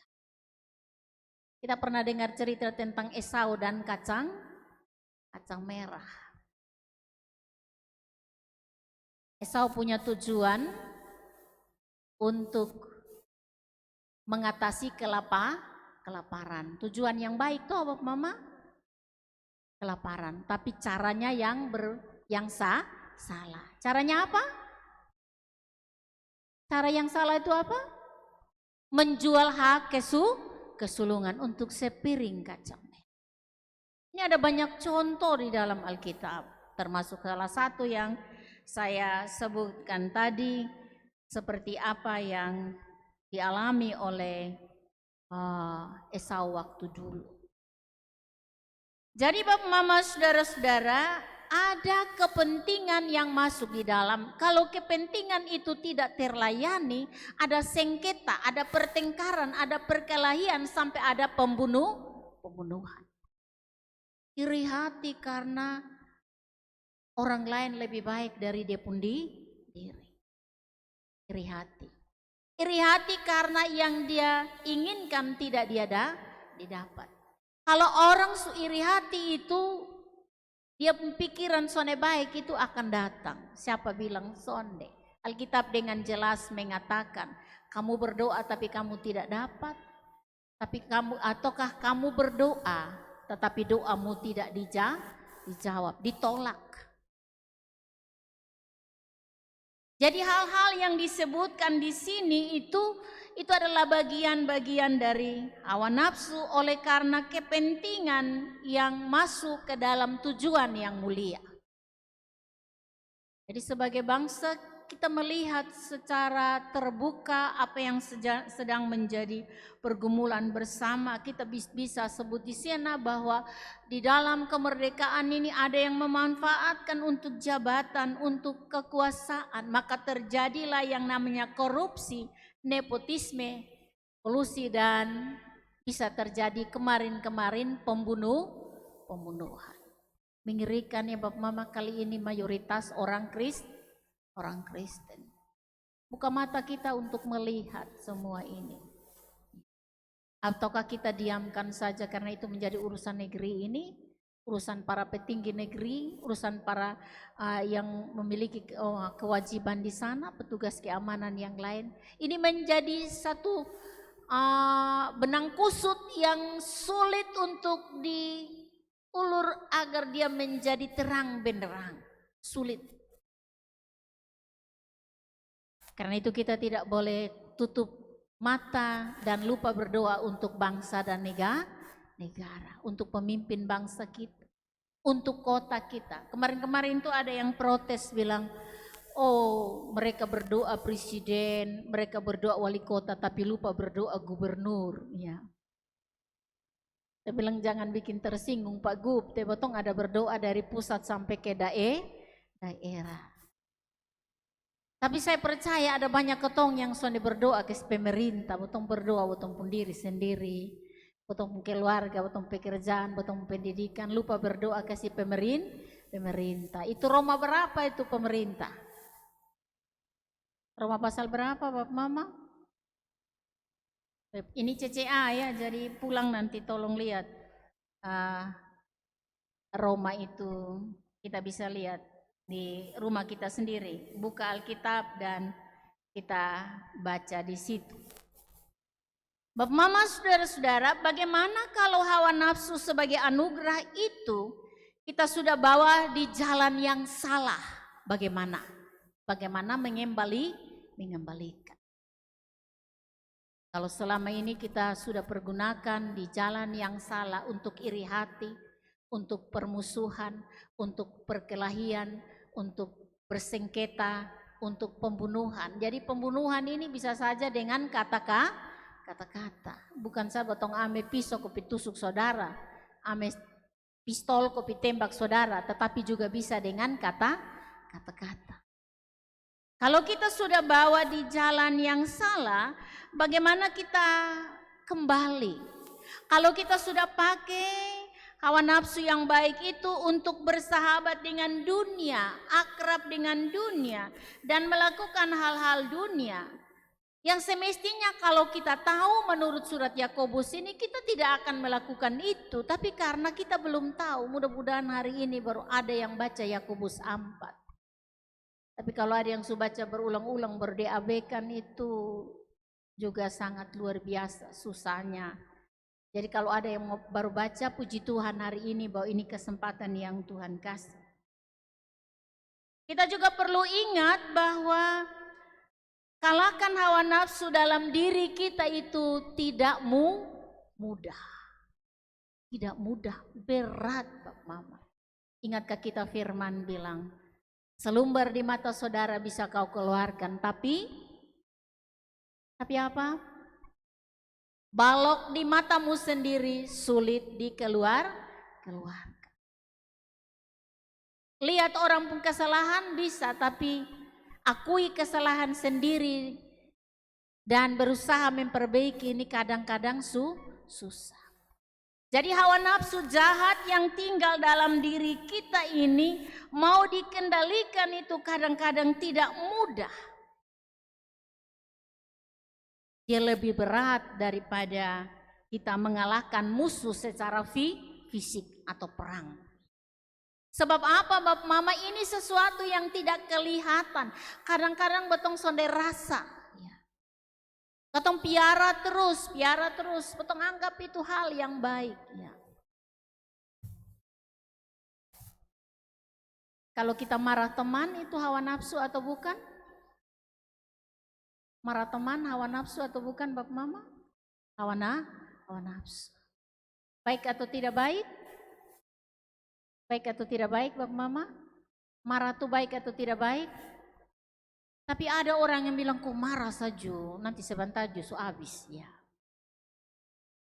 Kita pernah dengar cerita tentang Esau dan kacang merah. Esau punya tujuan untuk mengatasi kelaparan. Tujuan yang baik tuh apa Mama? Kelaparan, tapi caranya yang salah. Caranya apa? Cara yang salah itu apa? Menjual hak kesulungan untuk sepiring kacang merah. Ini ada banyak contoh di dalam Alkitab, termasuk salah satu yang saya sebutkan tadi, seperti apa yang dialami oleh Esau waktu dulu. Jadi Bapak Mama saudara-saudara, ada kepentingan yang masuk di dalam. Kalau kepentingan itu tidak terlayani, ada sengketa, ada pertengkaran, ada perkelahian, sampai ada pembunuhan. Iri hati karena orang lain lebih baik dari dia pun diri. Iri hati. Iri hati karena yang dia inginkan tidak dia didapat. Kalau orang iri hati itu, dia pikiran sonde baik itu akan datang. Siapa bilang sonde? Alkitab dengan jelas mengatakan, kamu berdoa tapi kamu tidak dapat. Ataukah kamu berdoa tetapi doamu tidak dijawab, ditolak. Jadi hal-hal yang disebutkan di sini itu adalah bagian-bagian dari hawa nafsu oleh karena kepentingan yang masuk ke dalam tujuan yang mulia. Jadi sebagai bangsa kita melihat secara terbuka apa yang sedang menjadi pergumulan bersama. Kita bisa sebut di sana bahwa di dalam kemerdekaan ini ada yang memanfaatkan untuk jabatan, untuk kekuasaan, maka terjadilah yang namanya korupsi, nepotisme, kolusi, dan bisa terjadi kemarin-kemarin pembunuhan. Mengerikan ya Bapak Mama, kali ini mayoritas orang Kristen. Buka mata kita untuk melihat semua ini. Ataukah kita diamkan saja karena itu menjadi urusan negeri ini, urusan para petinggi negeri, urusan para yang memiliki kewajiban di sana, petugas keamanan yang lain. Ini menjadi satu benang kusut yang sulit untuk diulur agar dia menjadi terang benderang. Sulit. Karena itu kita tidak boleh tutup mata dan lupa berdoa untuk bangsa dan negara, untuk pemimpin bangsa kita, untuk kota kita. Kemarin-kemarin itu ada yang protes bilang, oh mereka berdoa presiden, mereka berdoa wali kota, tapi lupa berdoa gubernur. Ya. Saya bilang jangan bikin tersinggung Pak Gub, tebotong ada berdoa dari pusat sampai ke daerah. Tapi saya percaya ada banyak ketong yang sonde berdoa ke pemerintah, botong berdoa, botong pun diri sendiri, botong pun keluarga, botong pekerjaan, botong pendidikan, lupa berdoa kasih pemerintah. Itu Roma berapa itu pemerintah? Roma pasal berapa Bapak Mama? Ini CCA ya, jadi pulang nanti tolong lihat Roma itu kita bisa lihat di rumah kita sendiri. Buka Alkitab dan kita baca di situ. Bapak Mama, saudara-saudara, bagaimana kalau hawa nafsu sebagai anugerah itu kita sudah bawa di jalan yang salah? Bagaimana? Bagaimana mengembalikan? Kalau selama ini kita sudah pergunakan di jalan yang salah untuk iri hati, untuk permusuhan, untuk perkelahian, untuk bersengketa, untuk pembunuhan. Jadi pembunuhan ini bisa saja dengan kata-kata. Bukan saya botong ame pisau kopi tusuk saudara, ame pistol kopi tembak saudara, tetapi juga bisa dengan kata-kata. Kalau kita sudah bawa di jalan yang salah, bagaimana kita kembali? Kalau kita sudah pakai hawa nafsu yang baik itu untuk bersahabat dengan dunia, akrab dengan dunia, dan melakukan hal-hal dunia, yang semestinya kalau kita tahu menurut surat Yakobus ini kita tidak akan melakukan itu, tapi karena kita belum tahu, mudah-mudahan hari ini baru ada yang baca Yakobus 4. Tapi kalau ada yang sudah baca berulang-ulang berdeabekan itu juga sangat luar biasa susahnya. Jadi kalau ada yang baru baca, puji Tuhan hari ini bahwa ini kesempatan yang Tuhan kasih. Kita juga perlu ingat bahwa kalahkan hawa nafsu dalam diri kita itu tidak mudah. Tidak mudah, berat Bapak Mama. Ingatkah kita firman bilang, selumbar di mata saudara bisa kau keluarkan, tapi apa? Balok di matamu sendiri sulit dikeluarkan. Lihat orang pun kesalahan bisa, tapi akui kesalahan sendiri dan berusaha memperbaiki ini kadang-kadang susah. Jadi hawa nafsu jahat yang tinggal dalam diri kita ini mau dikendalikan itu kadang-kadang tidak mudah. Dia lebih berat daripada kita mengalahkan musuh secara fisik atau perang. Sebab apa Bapak Mama, ini sesuatu yang tidak kelihatan. Kadang-kadang betong sonde rasa. Betong piara terus. Betong anggap itu hal yang baik. Ya. Kalau kita marah teman itu hawa nafsu atau bukan? Marah teman hawa nafsu atau bukan Bapak Mama? Hawa nafsu. Baik atau tidak baik? Baik atau tidak baik Bapak Mama? Marah itu baik atau tidak baik? Tapi ada orang yang bilang kok marah saja, nanti sebentar justru habis ya.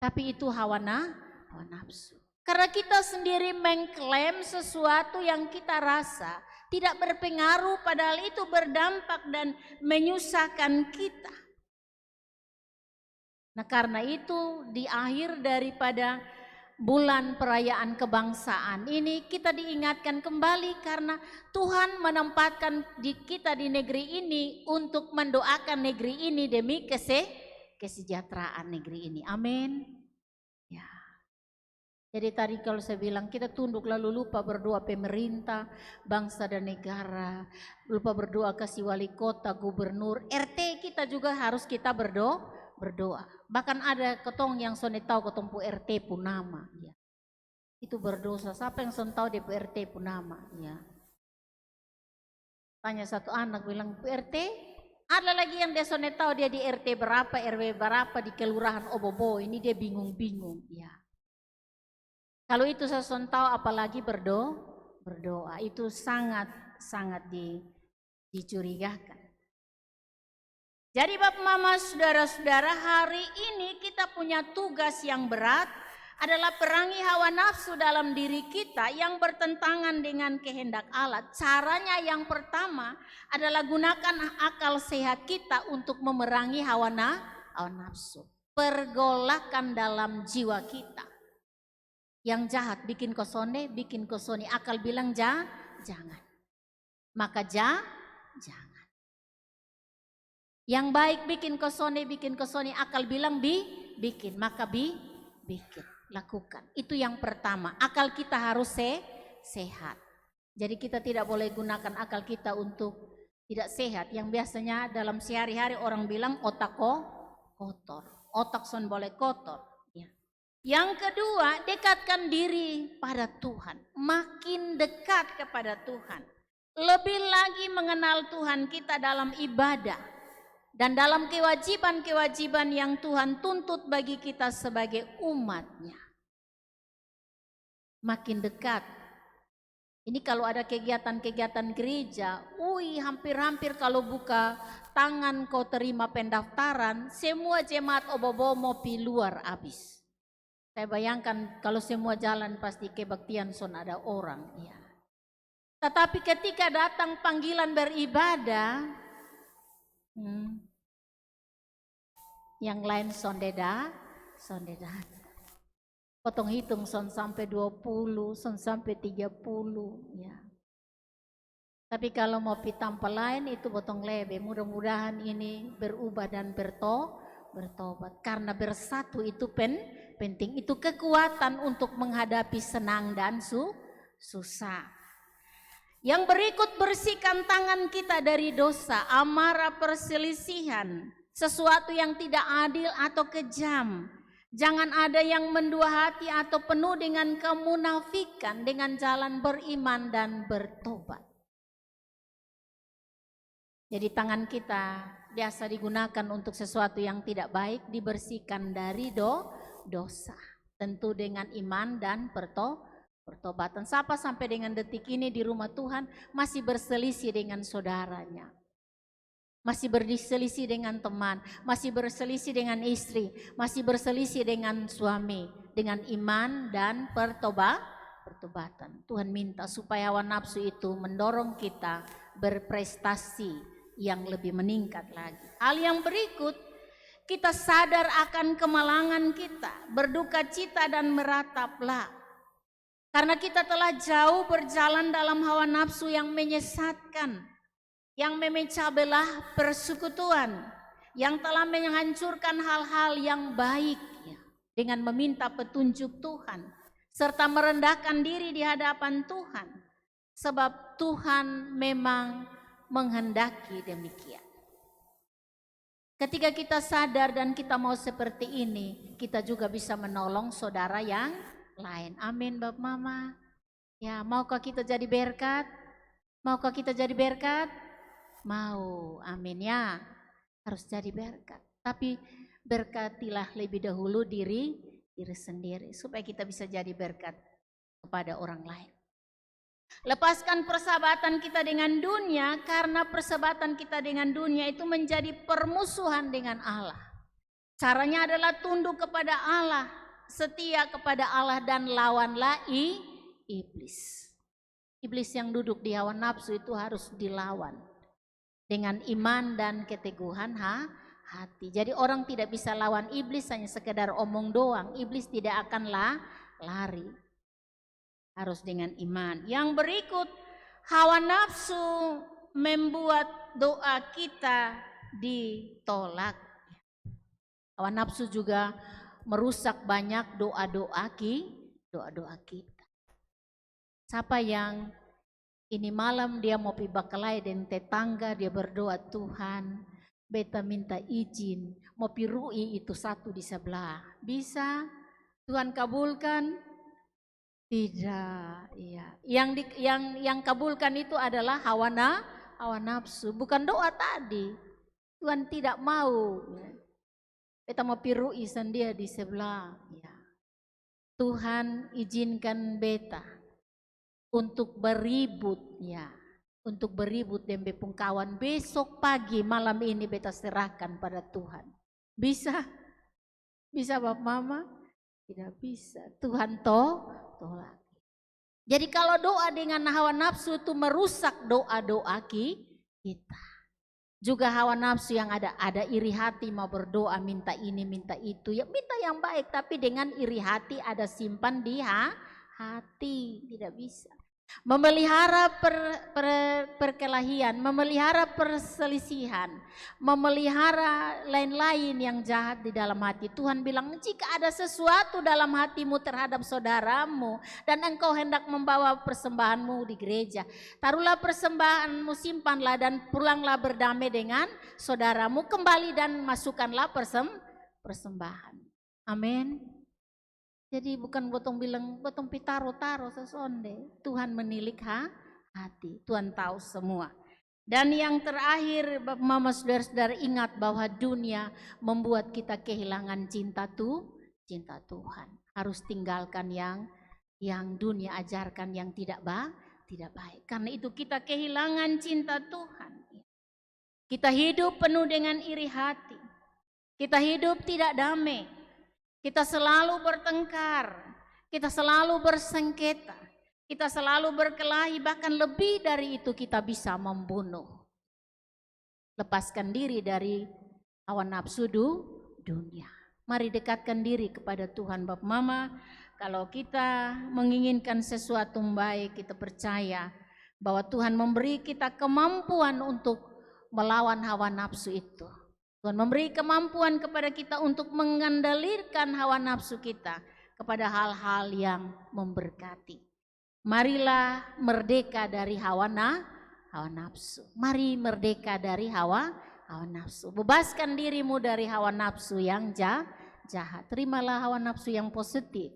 Tapi itu hawa nafsu. Karena kita sendiri mengklaim sesuatu yang kita rasa tidak berpengaruh, padahal itu berdampak dan menyusahkan kita. Nah karena itu di akhir daripada bulan perayaan kebangsaan ini kita diingatkan kembali karena Tuhan menempatkan kita di negeri ini untuk mendoakan negeri ini demi kesejahteraan negeri ini. Amin. Ya. Jadi tadi kalau saya bilang kita tunduk lalu lupa berdoa pemerintah, bangsa dan negara, lupa berdoa kasih wali kota, gubernur, RT kita juga harus kita berdoa. Bahkan ada ketong yang sone tahu ketong pu RT pun nama ya. Itu berdosa. Siapa yang son tahu DP RT pun nama ya. Tanya satu anak bilang, "Bu RT, ada lagi yang dia sone tahu dia di RT berapa, RW berapa di kelurahan Obobo." Ini dia bingung-bingung ya. Kalau itu saya son tahu apalagi berdoa itu sangat dicurigakan. Jadi Bapak Mama, saudara-saudara, hari ini kita punya tugas yang berat adalah perangi hawa nafsu dalam diri kita yang bertentangan dengan kehendak Allah. Caranya yang pertama adalah gunakan akal sehat kita untuk memerangi hawa nafsu. Pergolakan dalam jiwa kita. Yang jahat bikin kosone, akal bilang jangan. Maka jangan. Yang baik bikin kosone, akal bilang bikin, maka bikin, lakukan. Itu yang pertama, akal kita harus sehat. Jadi kita tidak boleh gunakan akal kita untuk tidak sehat. Yang biasanya dalam sehari-hari orang bilang otak kotor, otak son boleh kotor. Ya. Yang kedua, dekatkan diri pada Tuhan, makin dekat kepada Tuhan. Lebih lagi mengenal Tuhan kita dalam ibadah. Dan dalam kewajiban-kewajiban yang Tuhan tuntut bagi kita sebagai umatnya. Makin dekat. Ini kalau ada kegiatan-kegiatan gereja, hampir-hampir kalau buka tangan kau terima pendaftaran, semua jemaat obobo mau pi luar habis. Saya bayangkan kalau semua jalan pasti kebaktian son ada orang. Ya. Tetapi ketika datang panggilan beribadah, yang lain sondeda. Potong hitung son sampai 20, son sampai 30 ya. Tapi kalau mau tanpa lain itu potong lebih. Mudah-mudahan ini berubah dan bertobat. Karena bersatu itu penting. Itu kekuatan untuk menghadapi senang dan susah. Yang berikut, bersihkan tangan kita dari dosa, amarah, perselisihan, sesuatu yang tidak adil atau kejam. Jangan ada yang mendua hati atau penuh dengan kemunafikan, dengan jalan beriman dan bertobat. Jadi tangan kita biasa digunakan untuk sesuatu yang tidak baik, dibersihkan dari dosa. Tentu dengan iman dan pertobatan. Siapa sampai dengan detik ini di rumah Tuhan masih berselisih dengan saudaranya, masih berselisih dengan teman, masih berselisih dengan istri, masih berselisih dengan suami, dengan iman dan pertobatan. Tuhan minta supaya hawa nafsu itu mendorong kita berprestasi yang lebih meningkat lagi. Hal yang berikut, kita sadar akan kemalangan kita, berduka cita dan merataplah. Karena kita telah jauh berjalan dalam hawa nafsu yang menyesatkan, yang memecah belah persekutuan, yang telah menghancurkan hal-hal yang baik ya, dengan meminta petunjuk Tuhan, serta merendahkan diri di hadapan Tuhan. Sebab Tuhan memang menghendaki demikian. Ketika kita sadar dan kita mau seperti ini, kita juga bisa menolong saudara yang lain. Amin Bapak Mama. Ya, maukah kita jadi berkat? Maukah kita jadi berkat? Mau. Amin ya. Harus jadi berkat. Tapi berkatilah lebih dahulu diri sendiri supaya kita bisa jadi berkat kepada orang lain. Lepaskan persahabatan kita dengan dunia, karena persahabatan kita dengan dunia itu menjadi permusuhan dengan Allah. Caranya adalah tunduk kepada Allah, setia kepada Allah, dan lawanlah iblis. Iblis yang duduk di hawa nafsu itu harus dilawan dengan iman dan keteguhan hati. Jadi orang tidak bisa lawan iblis hanya sekedar omong doang. Iblis tidak akan lari. Harus dengan iman. Yang berikut, hawa nafsu membuat doa kita ditolak. Hawa nafsu juga merusak banyak doa-doa kita. Siapa yang ini malam dia mau pi bakalai dan tetangga, dia berdoa, Tuhan beta minta izin mau pi ru'i itu satu di sebelah, bisa Tuhan kabulkan? Tidak, iya. Yang kabulkan itu adalah hawa nafsu, bukan doa tadi. Tuhan tidak mau. Beta mau pirui sendiri di sebelah. Ya. Tuhan izinkan beta untuk beribut, ya, untuk beribut dengan kawan. Besok pagi malam ini beta serahkan pada Tuhan. Bisa? Bisa Bapak Mama? Tidak bisa. Tuhan tolak. Jadi kalau doa dengan hawa nafsu itu merusak doa-doa kita. Juga hawa nafsu yang ada iri hati, mau berdoa minta ini minta itu, ya minta yang baik, tapi dengan iri hati ada simpan di hati, tidak bisa. memelihara perkelahian, memelihara perselisihan, memelihara lain-lain yang jahat di dalam hati. Tuhan bilang, jika ada sesuatu dalam hatimu terhadap saudaramu dan engkau hendak membawa persembahanmu di gereja, taruhlah persembahanmu, simpanlah dan pulanglah berdamai dengan saudaramu, kembali dan masukkanlah persembahan. Amin. Jadi bukan botong bilang, botong pitaro-taro sesonde. Tuhan menilik hati, Tuhan tahu semua. Dan yang terakhir, Bapak Mama Saudara-saudara, ingat bahwa dunia membuat kita kehilangan cinta Tuhan. Harus tinggalkan yang dunia ajarkan yang tidak baik. Karena itu kita kehilangan cinta Tuhan. Kita hidup penuh dengan iri hati. Kita hidup tidak damai. Kita selalu bertengkar, kita selalu bersengketa, kita selalu berkelahi, bahkan lebih dari itu kita bisa membunuh. Lepaskan diri dari hawa nafsu dunia. Mari dekatkan diri kepada Tuhan. Bapak Mama, kalau kita menginginkan sesuatu yang baik, kita percaya bahwa Tuhan memberi kita kemampuan untuk melawan hawa nafsu itu. Tuhan memberi kemampuan kepada kita untuk mengendalikan hawa nafsu kita kepada hal-hal yang memberkati. Marilah merdeka dari hawa nafsu. Mari merdeka dari hawa nafsu. Bebaskan dirimu dari hawa nafsu yang jahat. Terimalah hawa nafsu yang positif,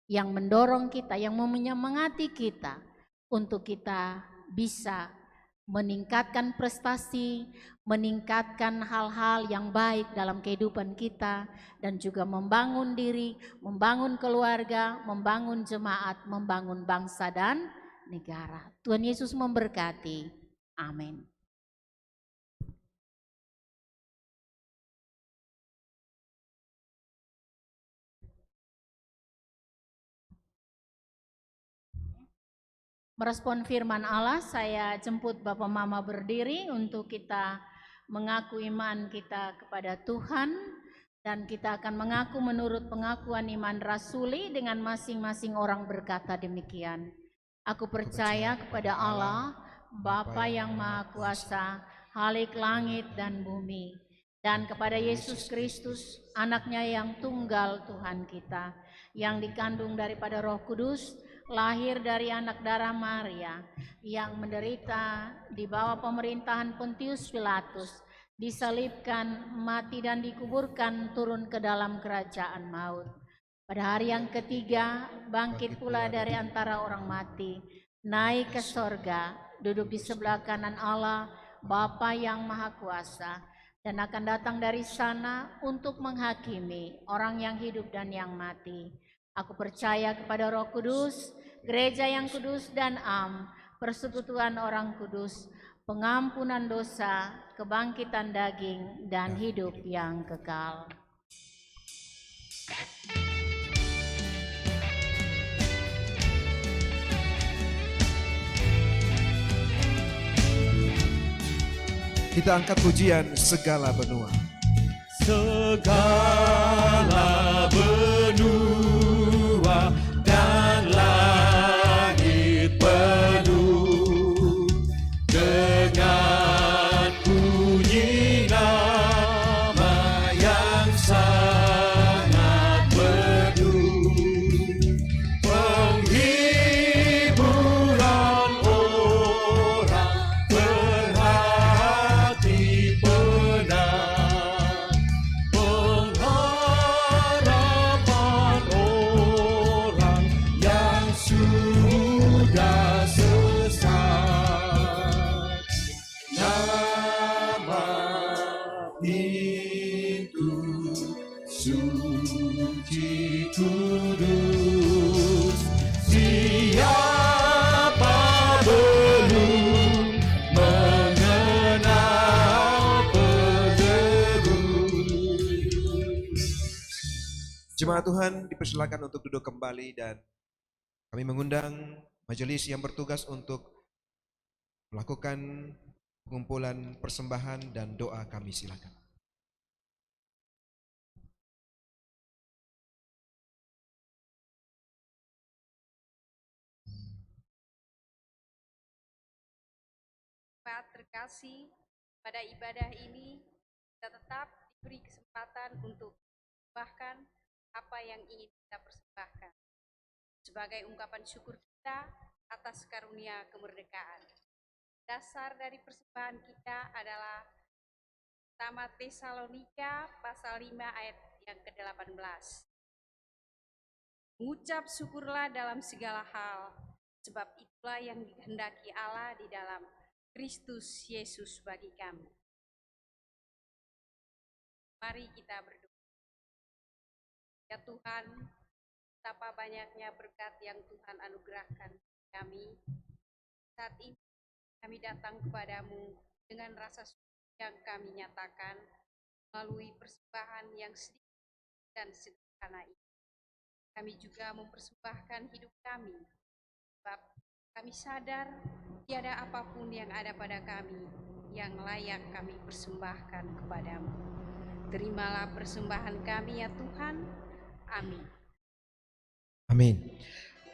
yang mendorong kita, yang menyemangati kita untuk kita bisa meningkatkan prestasi, meningkatkan hal-hal yang baik dalam kehidupan kita, dan juga membangun diri, membangun keluarga, membangun jemaat, membangun bangsa dan negara. Tuhan Yesus memberkati. Amin. Merespon firman Allah, saya jemput Bapak Mama berdiri untuk kita mengaku iman kita kepada Tuhan, dan kita akan mengaku menurut pengakuan iman rasuli dengan masing-masing orang berkata demikian. Aku percaya kepada Allah, Bapa yang Maha Kuasa, Khalik langit dan bumi, dan kepada Yesus Kristus, anaknya yang tunggal Tuhan kita, yang dikandung daripada Roh Kudus, lahir dari anak darah Maria, yang menderita di bawah pemerintahan Pontius Pilatus, disalibkan, mati dan dikuburkan, turun ke dalam kerajaan maut. Pada hari yang ketiga, bangkit pula dari antara orang mati, naik ke sorga, duduk di sebelah kanan Allah, Bapa yang Maha Kuasa, dan akan datang dari sana untuk menghakimi orang yang hidup dan yang mati. Aku percaya kepada Roh Kudus, gereja yang kudus dan persekutuan orang kudus, pengampunan dosa, kebangkitan daging, dan hidup yang kekal. Kita angkat pujian segala benua. Segala benua dan langit penuh dengan puji nama yang sangat merdu, penghiburan orang berhati penat, pengharapan orang yang sudah sesat. Nama itu suci kudus, siapa belum mengenal penebus. Jemaat Tuhan dipersilakan untuk duduk kembali, dan kami mengundang majelis yang bertugas untuk melakukan pengumpulan persembahan dan doa. Kami silakan. saat terkasih, pada ibadah ini kita tetap diberi kesempatan untuk bahkan apa yang ingin kita persembahkan sebagai ungkapan syukur kita atas karunia kemerdekaan. Dasar dari persembahan kita adalah pertama Tesalonika pasal 5 ayat yang ke-18. Mengucap syukurlah dalam segala hal, sebab itulah yang dikehendaki Allah di dalam Kristus Yesus bagi kami. Mari kita berdoa. Ya Tuhan, betapa banyaknya berkat yang Tuhan anugerahkan kami. Saat ini kami datang kepadamu dengan rasa syukur yang kami nyatakan melalui persembahan yang sedikit dan sederhana ini. Kami juga mempersembahkan hidup kami, sebab kami sadar tiada apapun yang ada pada kami yang layak kami persembahkan kepadamu. Terimalah persembahan kami ya Tuhan. Amin. Amin.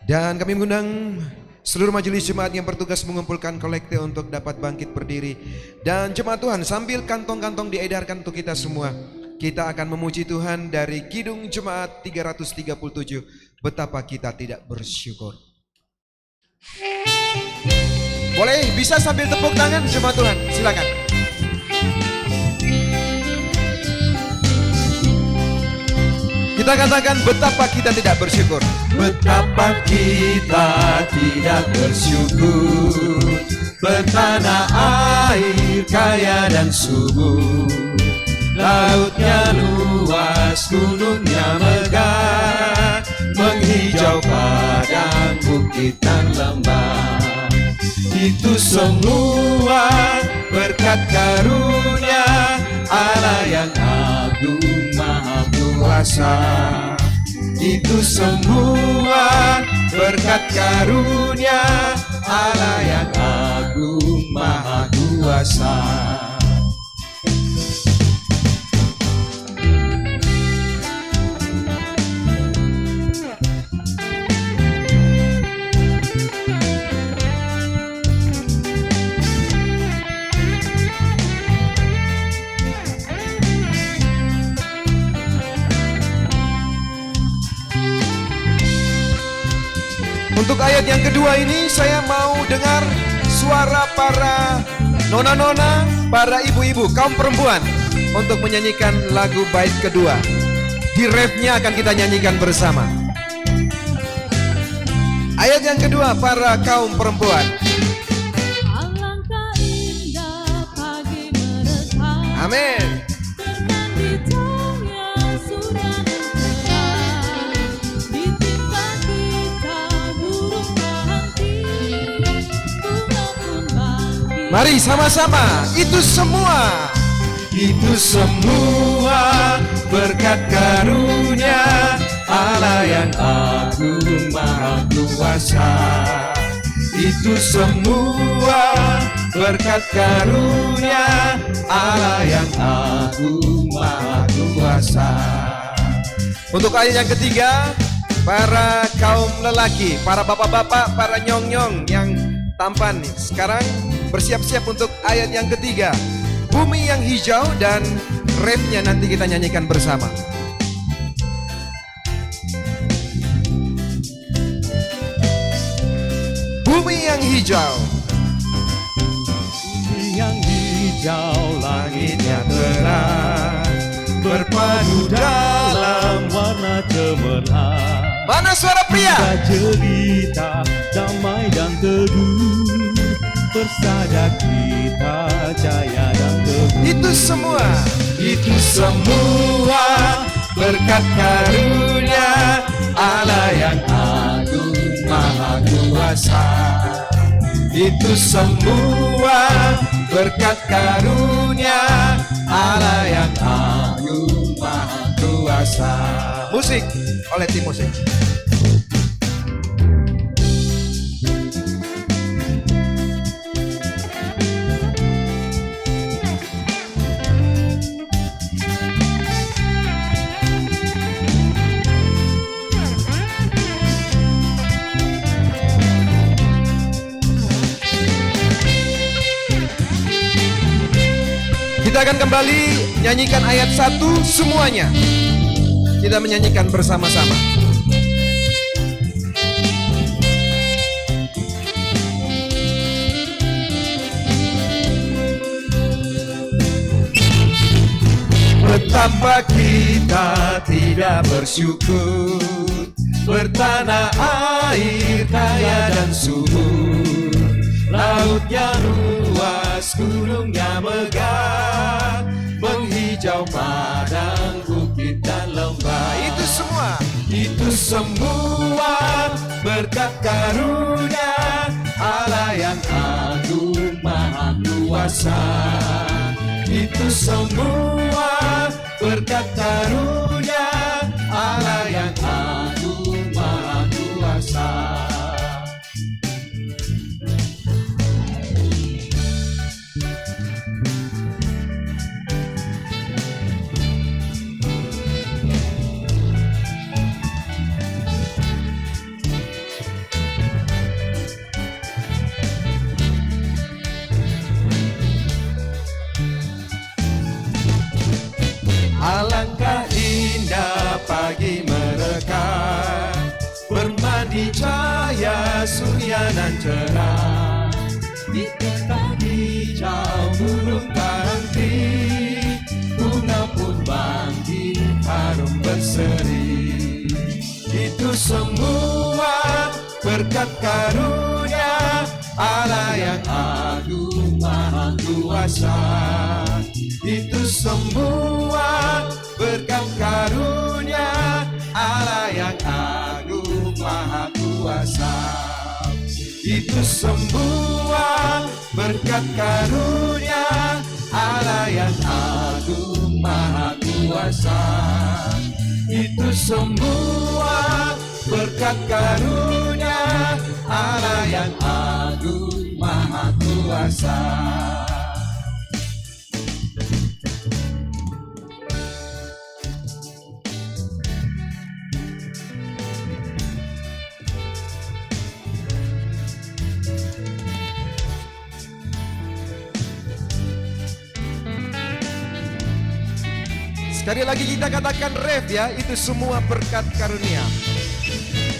Dan kami mengundang seluruh majelis jemaat yang bertugas mengumpulkan kolekte untuk dapat bangkit berdiri. Dan jemaat Tuhan, sambil kantong-kantong diedarkan untuk kita semua, kita akan memuji Tuhan dari Kidung Jemaat 337. Betapa kita tidak bersyukur. Boleh, bisa sambil tepuk tangan jemaat Tuhan, silakan. Kita katakan betapa kita tidak bersyukur. Betapa kita tidak bersyukur, bertanah air kaya dan subur, lautnya luas, gunungnya megah, menghijau padang, bukit dan lembah. Itu semua berkat karunia Allah yang agung maha kuasa. Itu semua berkat karunia Allah yang agung maha kuasa. Untuk ayat yang kedua ini saya mau dengar suara para nona-nona, para ibu-ibu, kaum perempuan untuk menyanyikan lagu bait kedua. Di refnya akan kita nyanyikan bersama. Ayat yang kedua, para kaum perempuan. Alangkah indah pagi merekah, Amin. terbang di cahaya surya dan terang, ditimpa kita burung berhenti, bunga pun bangkit. Mari sama-sama, itu semua. Itu semua berkat karunia Allah yang agung maha kuasa. Itu semua berkat karunia Allah yang agung maha kuasa. Untuk ayat yang ketiga, para kaum lelaki, para bapak-bapak, para nyong-nyong yang tampan. Sekarang bersiap-siap untuk ayat yang ketiga, bumi yang hijau, dan refnya nanti kita nyanyikan bersama. Bumi yang hijau, Bumi yang hijau, langitnya terang, berpadu dalam warna cemerlang. mana suara pria? Kita jelita, damai dan teduh, bersada kita jaya dan teguh. Itu semua. Itu semua berkat karunia Allah yang agung maha kuasa. Itu semua berkat karunia Allah yang agung maha kuasa. Musik oleh tim musik. Kita akan kembali nyanyikan ayat 1 semuanya. Kita menyanyikan bersama-sama. Betapa kita tidak bersyukur, bertanah air kaya dan subur, lautnya luas, gunungnya megah, menghijau padang, bukit dan lembah. Itu semua berkat karunia Allah yang agung maha kuasa. Itu semua berkat karunia Allah yang agung maha kuasa. Alangkah indah pagi mereka, bermandi cahaya surya nan cerah. Di tengah hijau gunung berhenti, bunga pun bangkit harum berseri. Itu semua berkat karunia Allah yang agung maha kuasa. Itu semua berkat karunia Allah yang agung maha kuasa. Itu semua berkat karunia Allah yang agung maha kuasa. Itu semua berkat karunia Allah yang agung maha kuasa. Sekali lagi kita katakan ref ya, itu semua berkat karunia.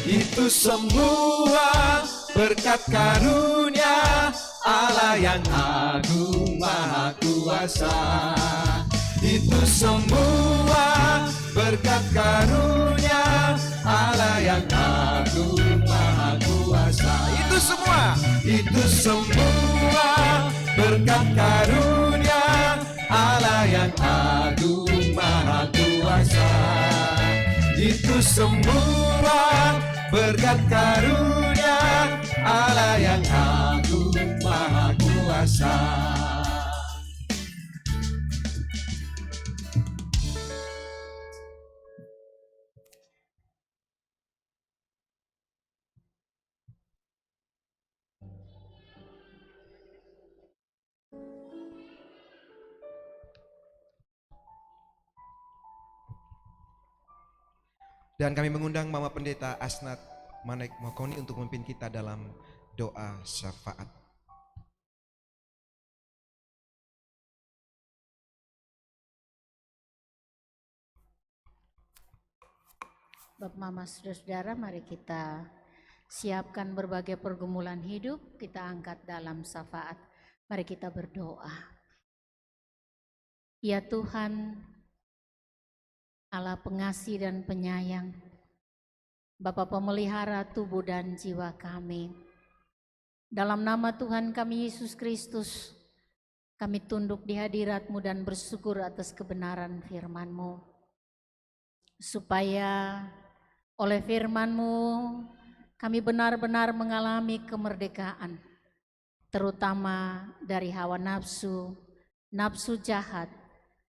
Itu semua berkat karunia Allah yang agung maha kuasa. Itu semua berkat karunia Allah yang agung maha kuasa. Itu semua berkat karunia Allah yang agung maha kuasa. Itu semua berkat karunia Allah yang agung maha kuasa. Dan kami mengundang Mama Pendeta Asnat Manek Mokoni untuk memimpin kita dalam doa syafaat. Bapak Mama Saudara-saudara, mari kita siapkan berbagai pergumulan hidup, kita angkat dalam syafaat. Mari kita berdoa. Ya Tuhan, Allah pengasih dan penyayang, Bapa pemelihara tubuh dan jiwa kami. Dalam nama Tuhan kami Yesus Kristus, kami tunduk di hadirat-Mu dan bersyukur atas kebenaran firman-Mu. Supaya oleh firman-Mu kami benar-benar mengalami kemerdekaan, terutama dari hawa nafsu, nafsu jahat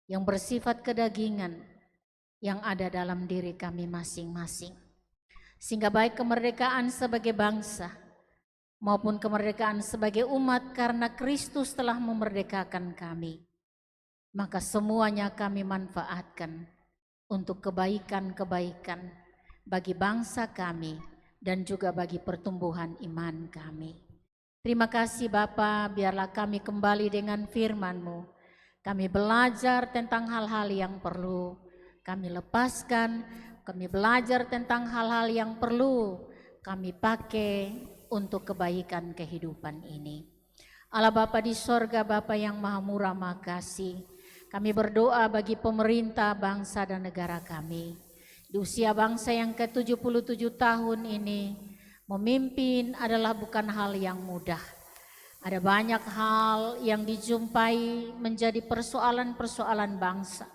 yang bersifat kedagingan, yang ada dalam diri kami masing-masing. Sehingga baik kemerdekaan sebagai bangsa maupun kemerdekaan sebagai umat karena Kristus telah memerdekakan kami, maka semuanya kami manfaatkan untuk kebaikan-kebaikan bagi bangsa kami dan juga bagi pertumbuhan iman kami. Terima kasih Bapa, biarlah kami kembali dengan firman-Mu. Kami belajar tentang hal-hal yang perlu kami lepaskan, kami belajar tentang hal-hal yang perlu kami pakai untuk kebaikan kehidupan ini. Allah Bapa di sorga, Bapa yang maha murah maha kasih, kami berdoa bagi pemerintah, bangsa dan negara kami. Di usia bangsa yang ke-77 tahun ini, memimpin adalah bukan hal yang mudah. Ada banyak hal yang dijumpai menjadi persoalan-persoalan bangsa.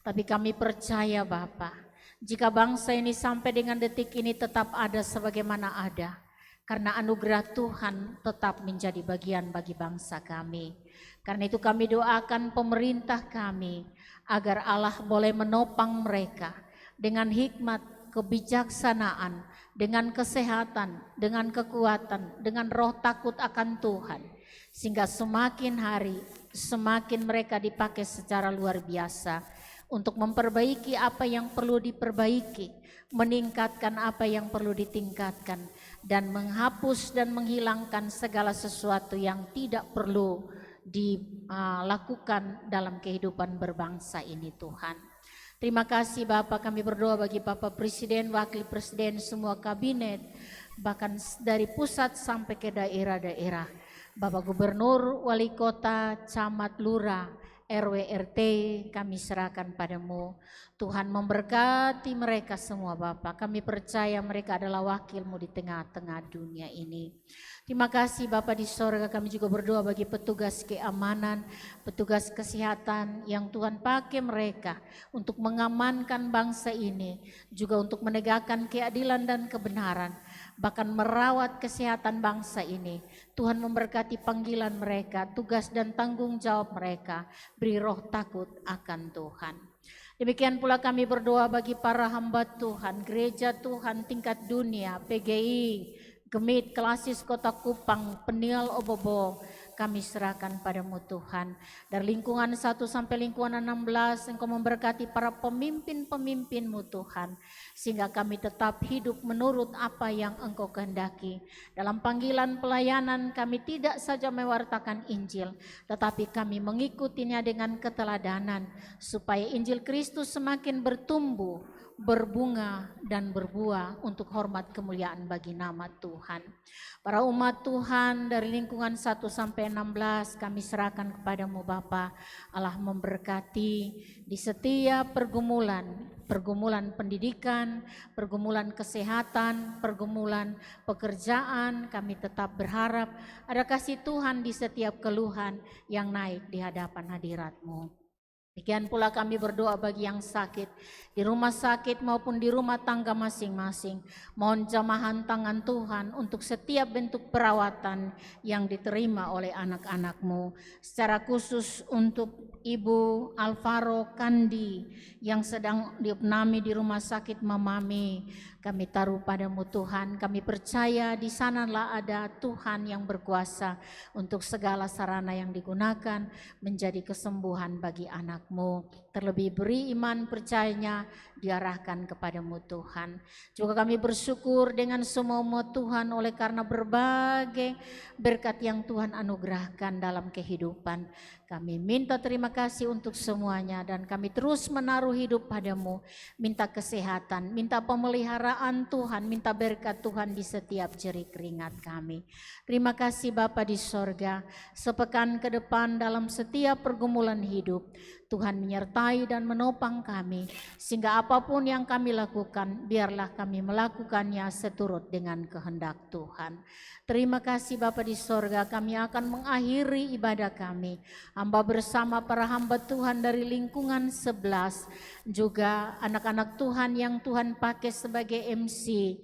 Tapi kami percaya Bapa, jika bangsa ini sampai dengan detik ini tetap ada sebagaimana ada, karena anugerah Tuhan tetap menjadi bagian bagi bangsa kami. Karena itu kami doakan pemerintah kami, agar Allah boleh menopang mereka dengan hikmat, kebijaksanaan, dengan kesehatan, dengan kekuatan, dengan roh takut akan Tuhan. Sehingga semakin hari, semakin mereka dipakai secara luar biasa untuk memperbaiki apa yang perlu diperbaiki, meningkatkan apa yang perlu ditingkatkan, dan menghapus dan menghilangkan segala sesuatu yang tidak perlu dilakukan dalam kehidupan berbangsa ini Tuhan. Terima kasih Bapak, kami berdoa bagi Bapak Presiden, Wakil Presiden, semua kabinet, bahkan dari pusat sampai ke daerah-daerah. Bapak Gubernur, Wali Kota, Camat, Lurah, RW, RT, kami serahkan padamu. Tuhan memberkati mereka semua Bapak. Kami percaya mereka adalah wakil-Mu di tengah-tengah dunia ini. Terima kasih Bapak di sorga, kami juga berdoa bagi petugas keamanan, petugas kesehatan yang Tuhan pakai mereka untuk mengamankan bangsa ini, juga untuk menegakkan keadilan dan kebenaran, bahkan merawat kesehatan bangsa ini. Tuhan memberkati panggilan mereka, tugas dan tanggung jawab mereka, beri roh takut akan Tuhan. Demikian pula kami berdoa bagi para hamba Tuhan, gereja Tuhan tingkat dunia, PGI, Gemit, Kelasis, Kota Kupang, Peniel, Obobo, kami serahkan padamu Tuhan. Dari lingkungan 1 sampai lingkungan 16, Engkau memberkati para pemimpin-pemimpin-Mu Tuhan, sehingga kami tetap hidup menurut apa yang Engkau kehendaki. Dalam panggilan pelayanan kami tidak saja mewartakan Injil, tetapi kami mengikutinya dengan keteladanan, supaya Injil Kristus semakin bertumbuh, berbunga dan berbuah untuk hormat kemuliaan bagi nama Tuhan. Para umat Tuhan dari lingkungan 1 sampai 16 kami serahkan kepadamu Bapa. Allah memberkati di setiap pergumulan pendidikan, pergumulan kesehatan, pergumulan pekerjaan. Kami tetap berharap ada kasih Tuhan di setiap keluhan yang naik di hadapan hadirat-Mu. Demikian pula kami berdoa bagi yang sakit di rumah sakit maupun di rumah tangga masing-masing. Mohon jamahan tangan Tuhan untuk setiap bentuk perawatan yang diterima oleh anak-anak-Mu. Secara khusus untuk Ibu Alvaro Kandi yang sedang diopnami di rumah sakit Mamami. Kami taruh padamu Tuhan, kami percaya di sanalah ada Tuhan yang berkuasa untuk segala sarana yang digunakan menjadi kesembuhan bagi anak-Mu. Terlebih beri iman percayanya diarahkan kepadamu Tuhan. Juga kami bersyukur dengan semua umat Tuhan oleh karena berbagai berkat yang Tuhan anugerahkan dalam kehidupan. Kami minta terima kasih untuk semuanya dan kami terus menaruh hidup padamu. Minta kesehatan, minta pemeliharaan Tuhan, minta berkat Tuhan di setiap jeri keringat kami. Terima kasih Bapa di sorga, sepekan ke depan dalam setiap pergumulan hidup, Tuhan menyertai dan menopang kami, sehingga apapun yang kami lakukan, biarlah kami melakukannya seturut dengan kehendak Tuhan. Terima kasih Bapa di sorga, kami akan mengakhiri ibadah kami. Hamba bersama para hamba Tuhan dari lingkungan 11, juga anak-anak Tuhan yang Tuhan pakai sebagai MC,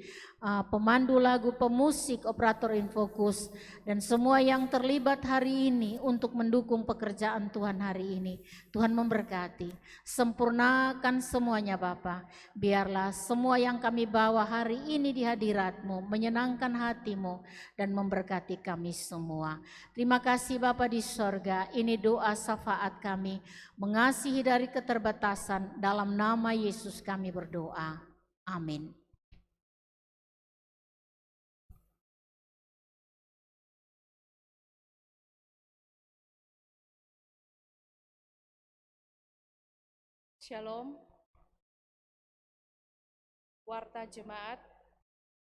pemandu lagu, pemusik, operator infokus, dan semua yang terlibat hari ini untuk mendukung pekerjaan Tuhan hari ini. Tuhan memberkati, sempurnakan semuanya Bapa. Biarlah semua yang kami bawa hari ini di hadirat-Mu menyenangkan hati-Mu dan memberkati kami semua. Terima kasih Bapa di sorga, ini doa syafaat kami, mengasihi dari keterbatasan, dalam nama Yesus kami berdoa. Amin. Shalom, warta jemaat.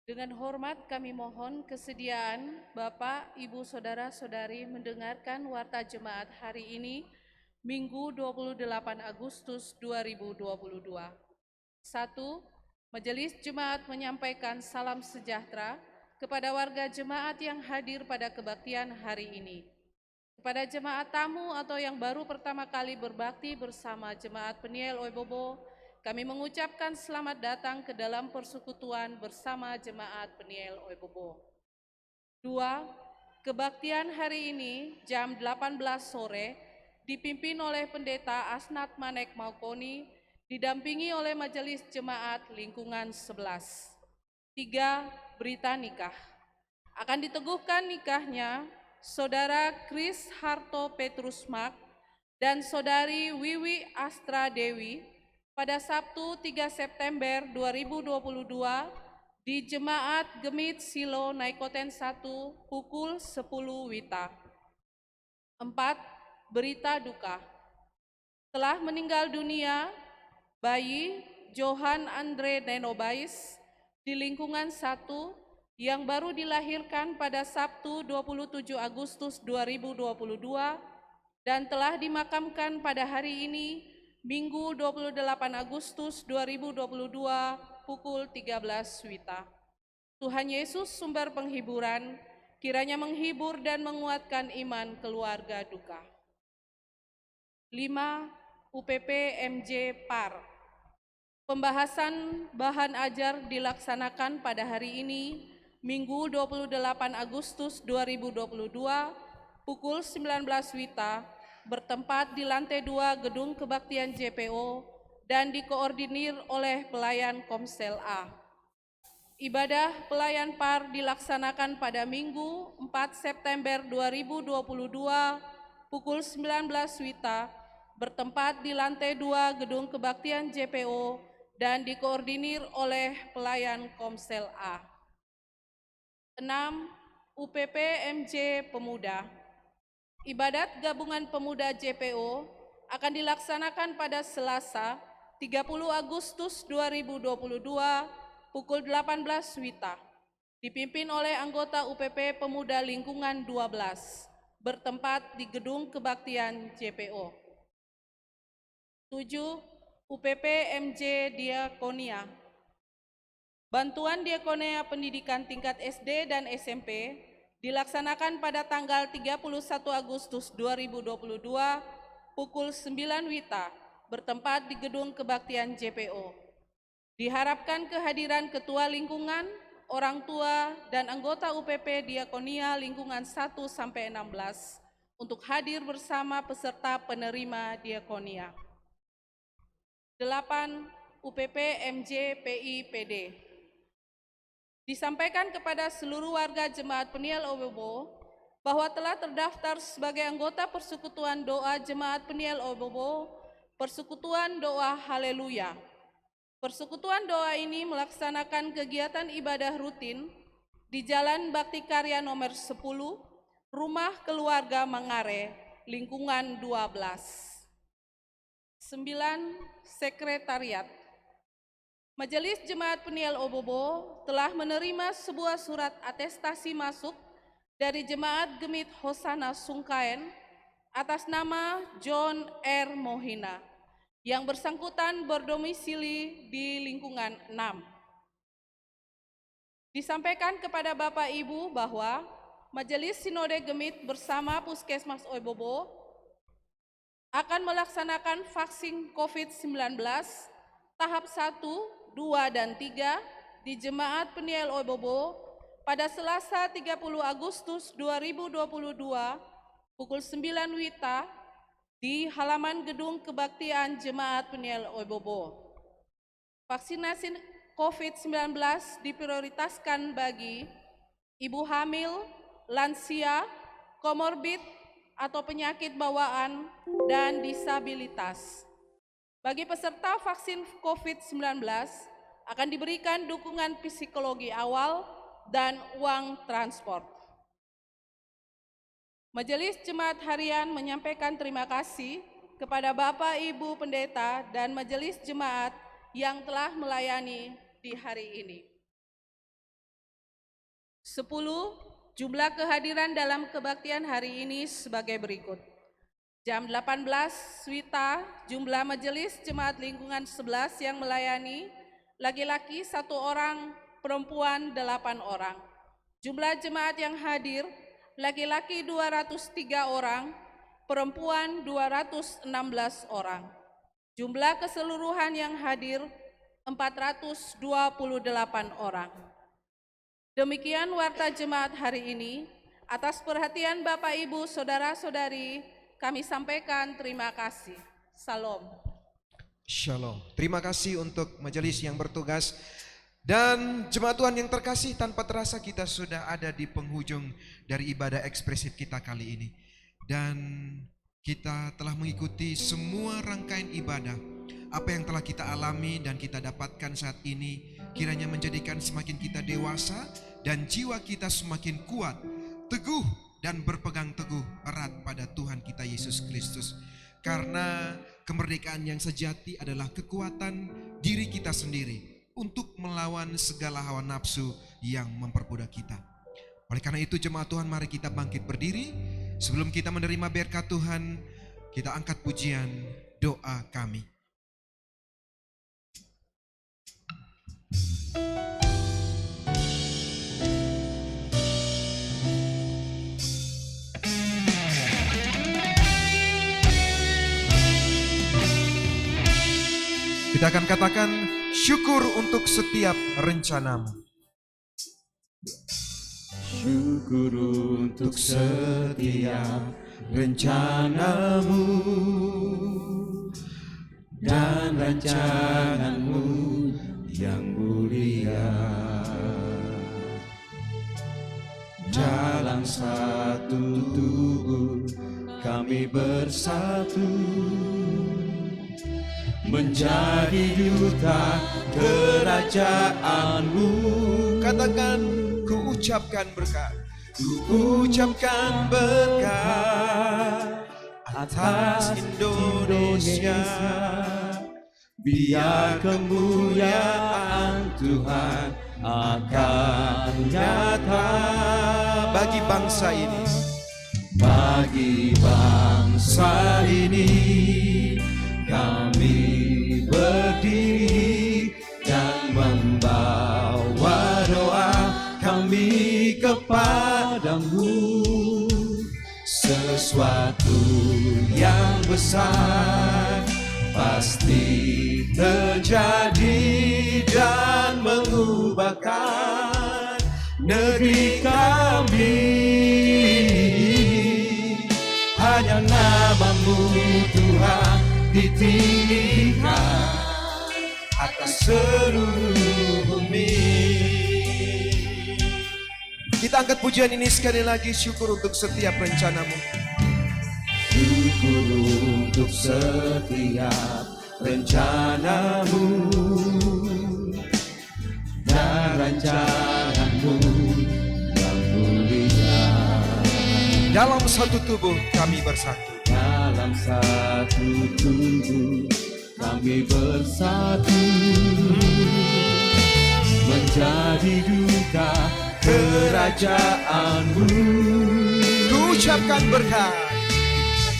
Dengan hormat kami mohon kesediaan Bapak, Ibu, Saudara-saudari mendengarkan warta jemaat hari ini, Minggu 28 Agustus 2022. 1. Majelis Jemaat menyampaikan salam sejahtera kepada warga jemaat yang hadir pada kebaktian hari ini. Kepada jemaat tamu atau yang baru pertama kali berbakti bersama Jemaat Peniel Oebobo, kami mengucapkan selamat datang ke dalam persekutuan bersama Jemaat Peniel Oebobo. 2. Kebaktian hari ini jam 18 sore dipimpin oleh Pendeta Asnat Manek Maukoni, didampingi oleh Majelis Jemaat Lingkungan 11. 3. Berita nikah. Akan diteguhkan nikahnya Saudara Kris Harto Petrus Mak dan Saudari Wiwi Astra Dewi pada Sabtu 3 September 2022 di Jemaat Gemit Silo Naikoten 1 pukul 10 WITA. 4. Berita duka. Telah meninggal dunia bayi Johan Andre Nenobais di lingkungan 1 yang baru dilahirkan pada Sabtu 27 Agustus 2022 dan telah dimakamkan pada hari ini Minggu 28 Agustus 2022 pukul 13 WITA. Tuhan Yesus sumber penghiburan, kiranya menghibur dan menguatkan iman keluarga duka. 5. UPP MJ PAR. Pembahasan bahan ajar dilaksanakan pada hari ini, Minggu 28 Agustus 2022, pukul 19 WITA, bertempat di lantai 2 Gedung Kebaktian JPO dan dikoordinir oleh pelayan Komsel A. Ibadah pelayan PAR dilaksanakan pada Minggu 4 September 2022, pukul 19 WITA, bertempat di lantai 2 Gedung Kebaktian JPO dan dikoordinir oleh pelayan Komsel A. 6. UPP MJ Pemuda. Ibadat Gabungan Pemuda JPO akan dilaksanakan pada Selasa 30 Agustus 2022 pukul 18 WITA, dipimpin oleh anggota UPP Pemuda Lingkungan 12, bertempat di Gedung Kebaktian JPO. 7. UPP MJ Diakonia. Bantuan Diakonia Pendidikan tingkat SD dan SMP dilaksanakan pada tanggal 31 Agustus 2022 pukul 9 WITA, bertempat di Gedung Kebaktian JPO. Diharapkan kehadiran Ketua Lingkungan, orang tua, dan anggota UPP Diakonia Lingkungan 1-16 untuk hadir bersama peserta penerima Diakonia. 8. UPP MJ PIPD. Disampaikan kepada seluruh warga Jemaat Peniel Oebobo bahwa telah terdaftar sebagai anggota Persekutuan Doa Jemaat Peniel Oebobo, Persekutuan Doa Haleluya. Persekutuan doa ini melaksanakan kegiatan ibadah rutin di Jalan Bakti Karya nomor 10, Rumah Keluarga Mangare, Lingkungan 12. 9. Sekretariat. Majelis Jemaat Peniel Oebobo telah menerima sebuah surat atestasi masuk dari Jemaat Gemit Hosana Sungkaen atas nama John R. Mohina yang bersangkutan berdomisili di lingkungan 6. Disampaikan kepada Bapak Ibu bahwa Majelis Sinode Gemit bersama Puskesmas Oebobo akan melaksanakan vaksin COVID-19 tahap 1, 2, dan 3 di Jemaat Peniel Oebobo pada Selasa 30 Agustus 2022 pukul 9 WITA di halaman Gedung Kebaktian Jemaat Peniel Oebobo. Vaksinasi COVID-19 diprioritaskan bagi ibu hamil, lansia, komorbid atau penyakit bawaan, dan disabilitas. Bagi peserta vaksin COVID-19 akan diberikan dukungan psikologi awal dan uang transport. Majelis Jemaat Harian menyampaikan terima kasih kepada Bapak Ibu Pendeta dan Majelis Jemaat yang telah melayani di hari ini. 10. Jumlah kehadiran dalam kebaktian hari ini sebagai berikut. Jam 18 WITA, jumlah Majelis Jemaat Lingkungan 11 yang melayani, laki-laki 1 orang, perempuan 8 orang. Jumlah jemaat yang hadir, laki-laki 203 orang, perempuan 216 orang. Jumlah keseluruhan yang hadir 428 orang. Demikian warta jemaat hari ini. Atas perhatian Bapak Ibu Saudara-saudari, kami sampaikan terima kasih. Salam. Shalom. Terima kasih untuk majelis yang bertugas. Dan jemaat Tuhan yang terkasih, tanpa terasa kita sudah ada di penghujung dari ibadah ekspresif kita kali ini. Dan kita telah mengikuti semua rangkaian ibadah. Apa yang telah kita alami dan kita dapatkan saat ini kiranya menjadikan semakin kita dewasa dan jiwa kita semakin kuat, teguh dan berpegang teguh erat pada Tuhan kita Yesus Kristus. Karena kemerdekaan yang sejati adalah kekuatan diri kita sendiri untuk melawan segala hawa nafsu yang memperbudak kita. Oleh karena itu jemaat Tuhan, mari kita bangkit berdiri. Sebelum kita menerima berkat Tuhan, kita angkat pujian doa kami. Kita akan katakan syukur untuk setiap rencanamu. Syukur untuk setiap rencanamu dan rancanganmu yang mulia. Dalam satu tubuh kami bersatu, menjadi duta kerajaanmu. Katakan, ku ucapkan berkat. Ku ucapkan berkat atas Indonesia. Biar kemuliaan Tuhan akan nyata Bagi bangsa ini, bagi bangsa ini. Kami berdiri dan membawa doa kami kepadamu. Sesuatu yang besar pasti terjadi dan mengubahkan negeri kami. Hanya nama-Mu Tuhan ditinggikan atas seluruh bumi. kita angkat pujian ini sekali lagi. Syukur untuk setiap rencanamu. Syukur untuk setiap rencanamu dan rancanganmu yang mulia. Dalam satu tubuh kami bersatu. Dalam satu tubuh kami bersatu, menjadi duta kerajaanmu. Ku ucapkan berkat.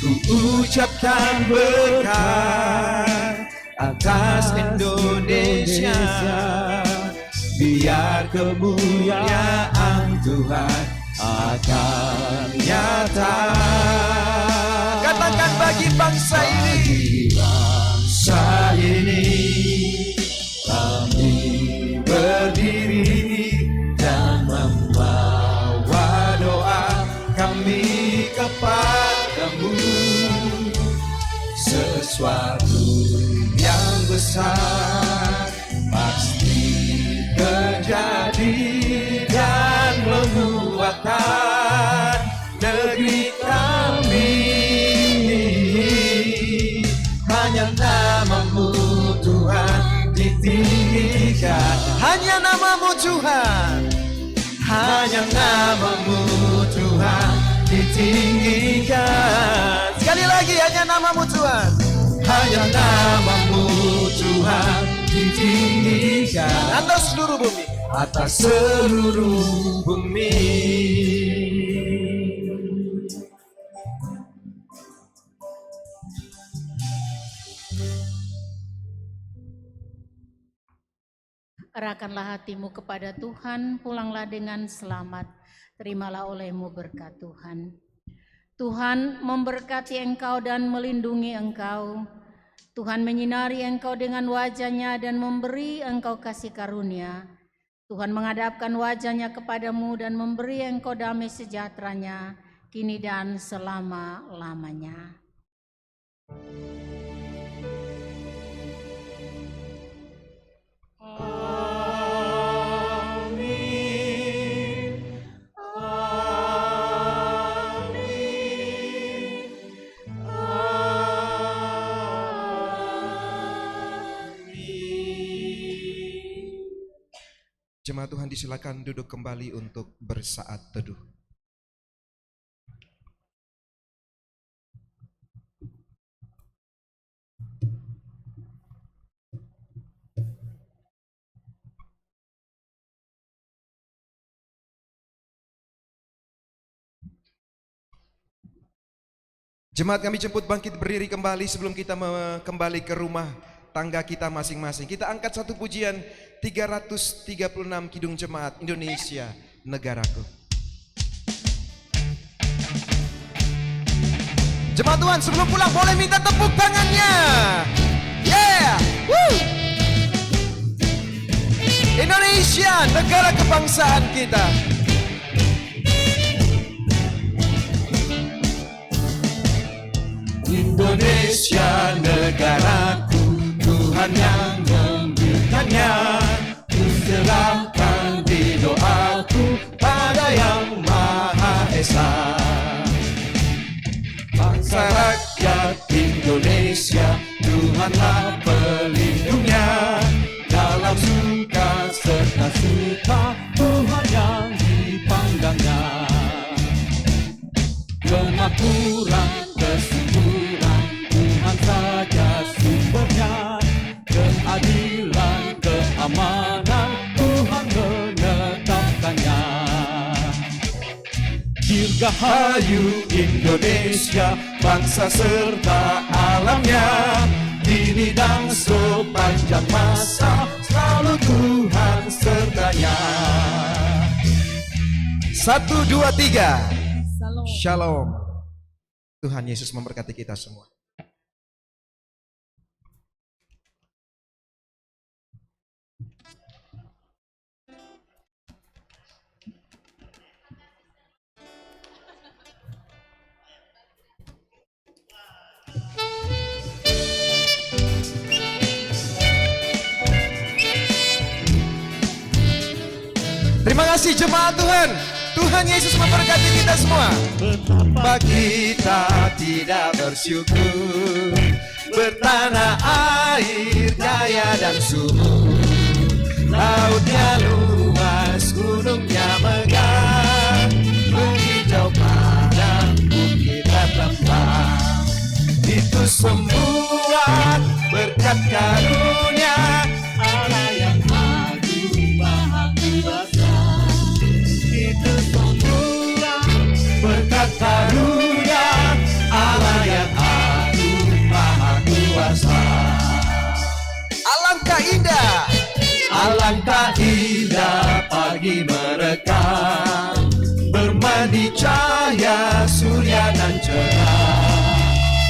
Ku ucapkan berkat atas Indonesia. Biar kemuliaan Tuhan akan nyata. Katakan bagi bangsa ini. Bagi bangsa ini kami berdiri dan membawa doa kami kepadamu. Sesuatu yang besar pasti terjadi dan menguatkan negeri kami. Hanya nama-Mu Tuhan ditinggikan. Hanya nama-Mu Tuhan. Hanya nama-Mu Tuhan ditinggikan. Sekali lagi, hanya namamu Tuhan. hanya namamu Tuhan ditinggikan Atas seluruh bumi. atas seluruh bumi. Arahkanlah hatimu kepada Tuhan, pulanglah dengan selamat, terimalah olehmu berkat Tuhan. Tuhan memberkati engkau dan melindungi engkau. Tuhan menyinari engkau dengan wajah-Nya dan memberi engkau kasih karunia. Tuhan menghadapkan wajah-Nya kepadamu dan memberi engkau damai sejahtera-Nya, kini dan selama-lamanya. Jemaat Tuhan disilakan duduk kembali untuk bersaat teduh. Jemaat kami jemput bangkit berdiri kembali sebelum kita kembali ke rumah tangga kita masing-masing. Kita angkat satu pujian 336 Kidung Jemaat Indonesia Negaraku. Jemaat Tuhan sebelum pulang boleh minta tepuk tangannya. Yeah! Woo! Indonesia negara kebangsaan kita. Indonesia negaraku, Tuhan yang memberikannya. Ku serahkan di doaku pada Yang Maha Esa. Bangsa rakyat Indonesia, Tuhanlah pelindungnya. Dalam suka serta suka, Tuhan yang dipandangnya. Kemakmuran, kesuburan, Tuhan saja sumbernya. Keadilan, keamanan, Tuhan menetapkannya. Dirgahayu Indonesia, bangsa serta alamnya. Kini dan sepanjang masa, selalu Tuhan sertanya. 1, 2, 3. Salam. Shalom. Tuhan Yesus memberkati kita semua. Terima kasih jemaat Tuhan. Tuhan Yesus memberkati kita semua. Betapa kita tidak bersyukur, bertanah air jaya dan subur. Lautnya luas, gunungnya megah, menghijau padang, bukitnya tembang. Itu semua berkat karunia Allah yang agung maha kuasa. Itu semua berkat karunia Allah yang agung maha kuasa. Alangkah indah. Alangkah indah pagi merekam, bermandi cahaya surya dan cerah.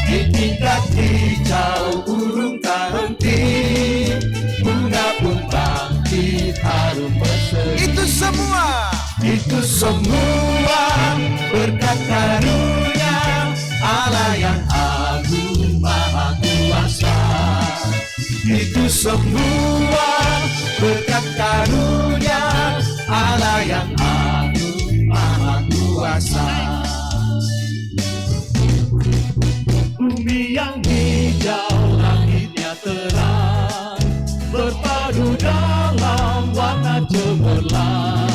Di tingkat hijau burung tak henti, bunga pun bangkit harum berseri. Itu semua berkat karunia Allah yang agung maha kuasa. Itu semua berkat karunia Allah yang agung maha kuasa. Bumi yang hijau, langitnya terang, berpadu dalam warna cemerlang.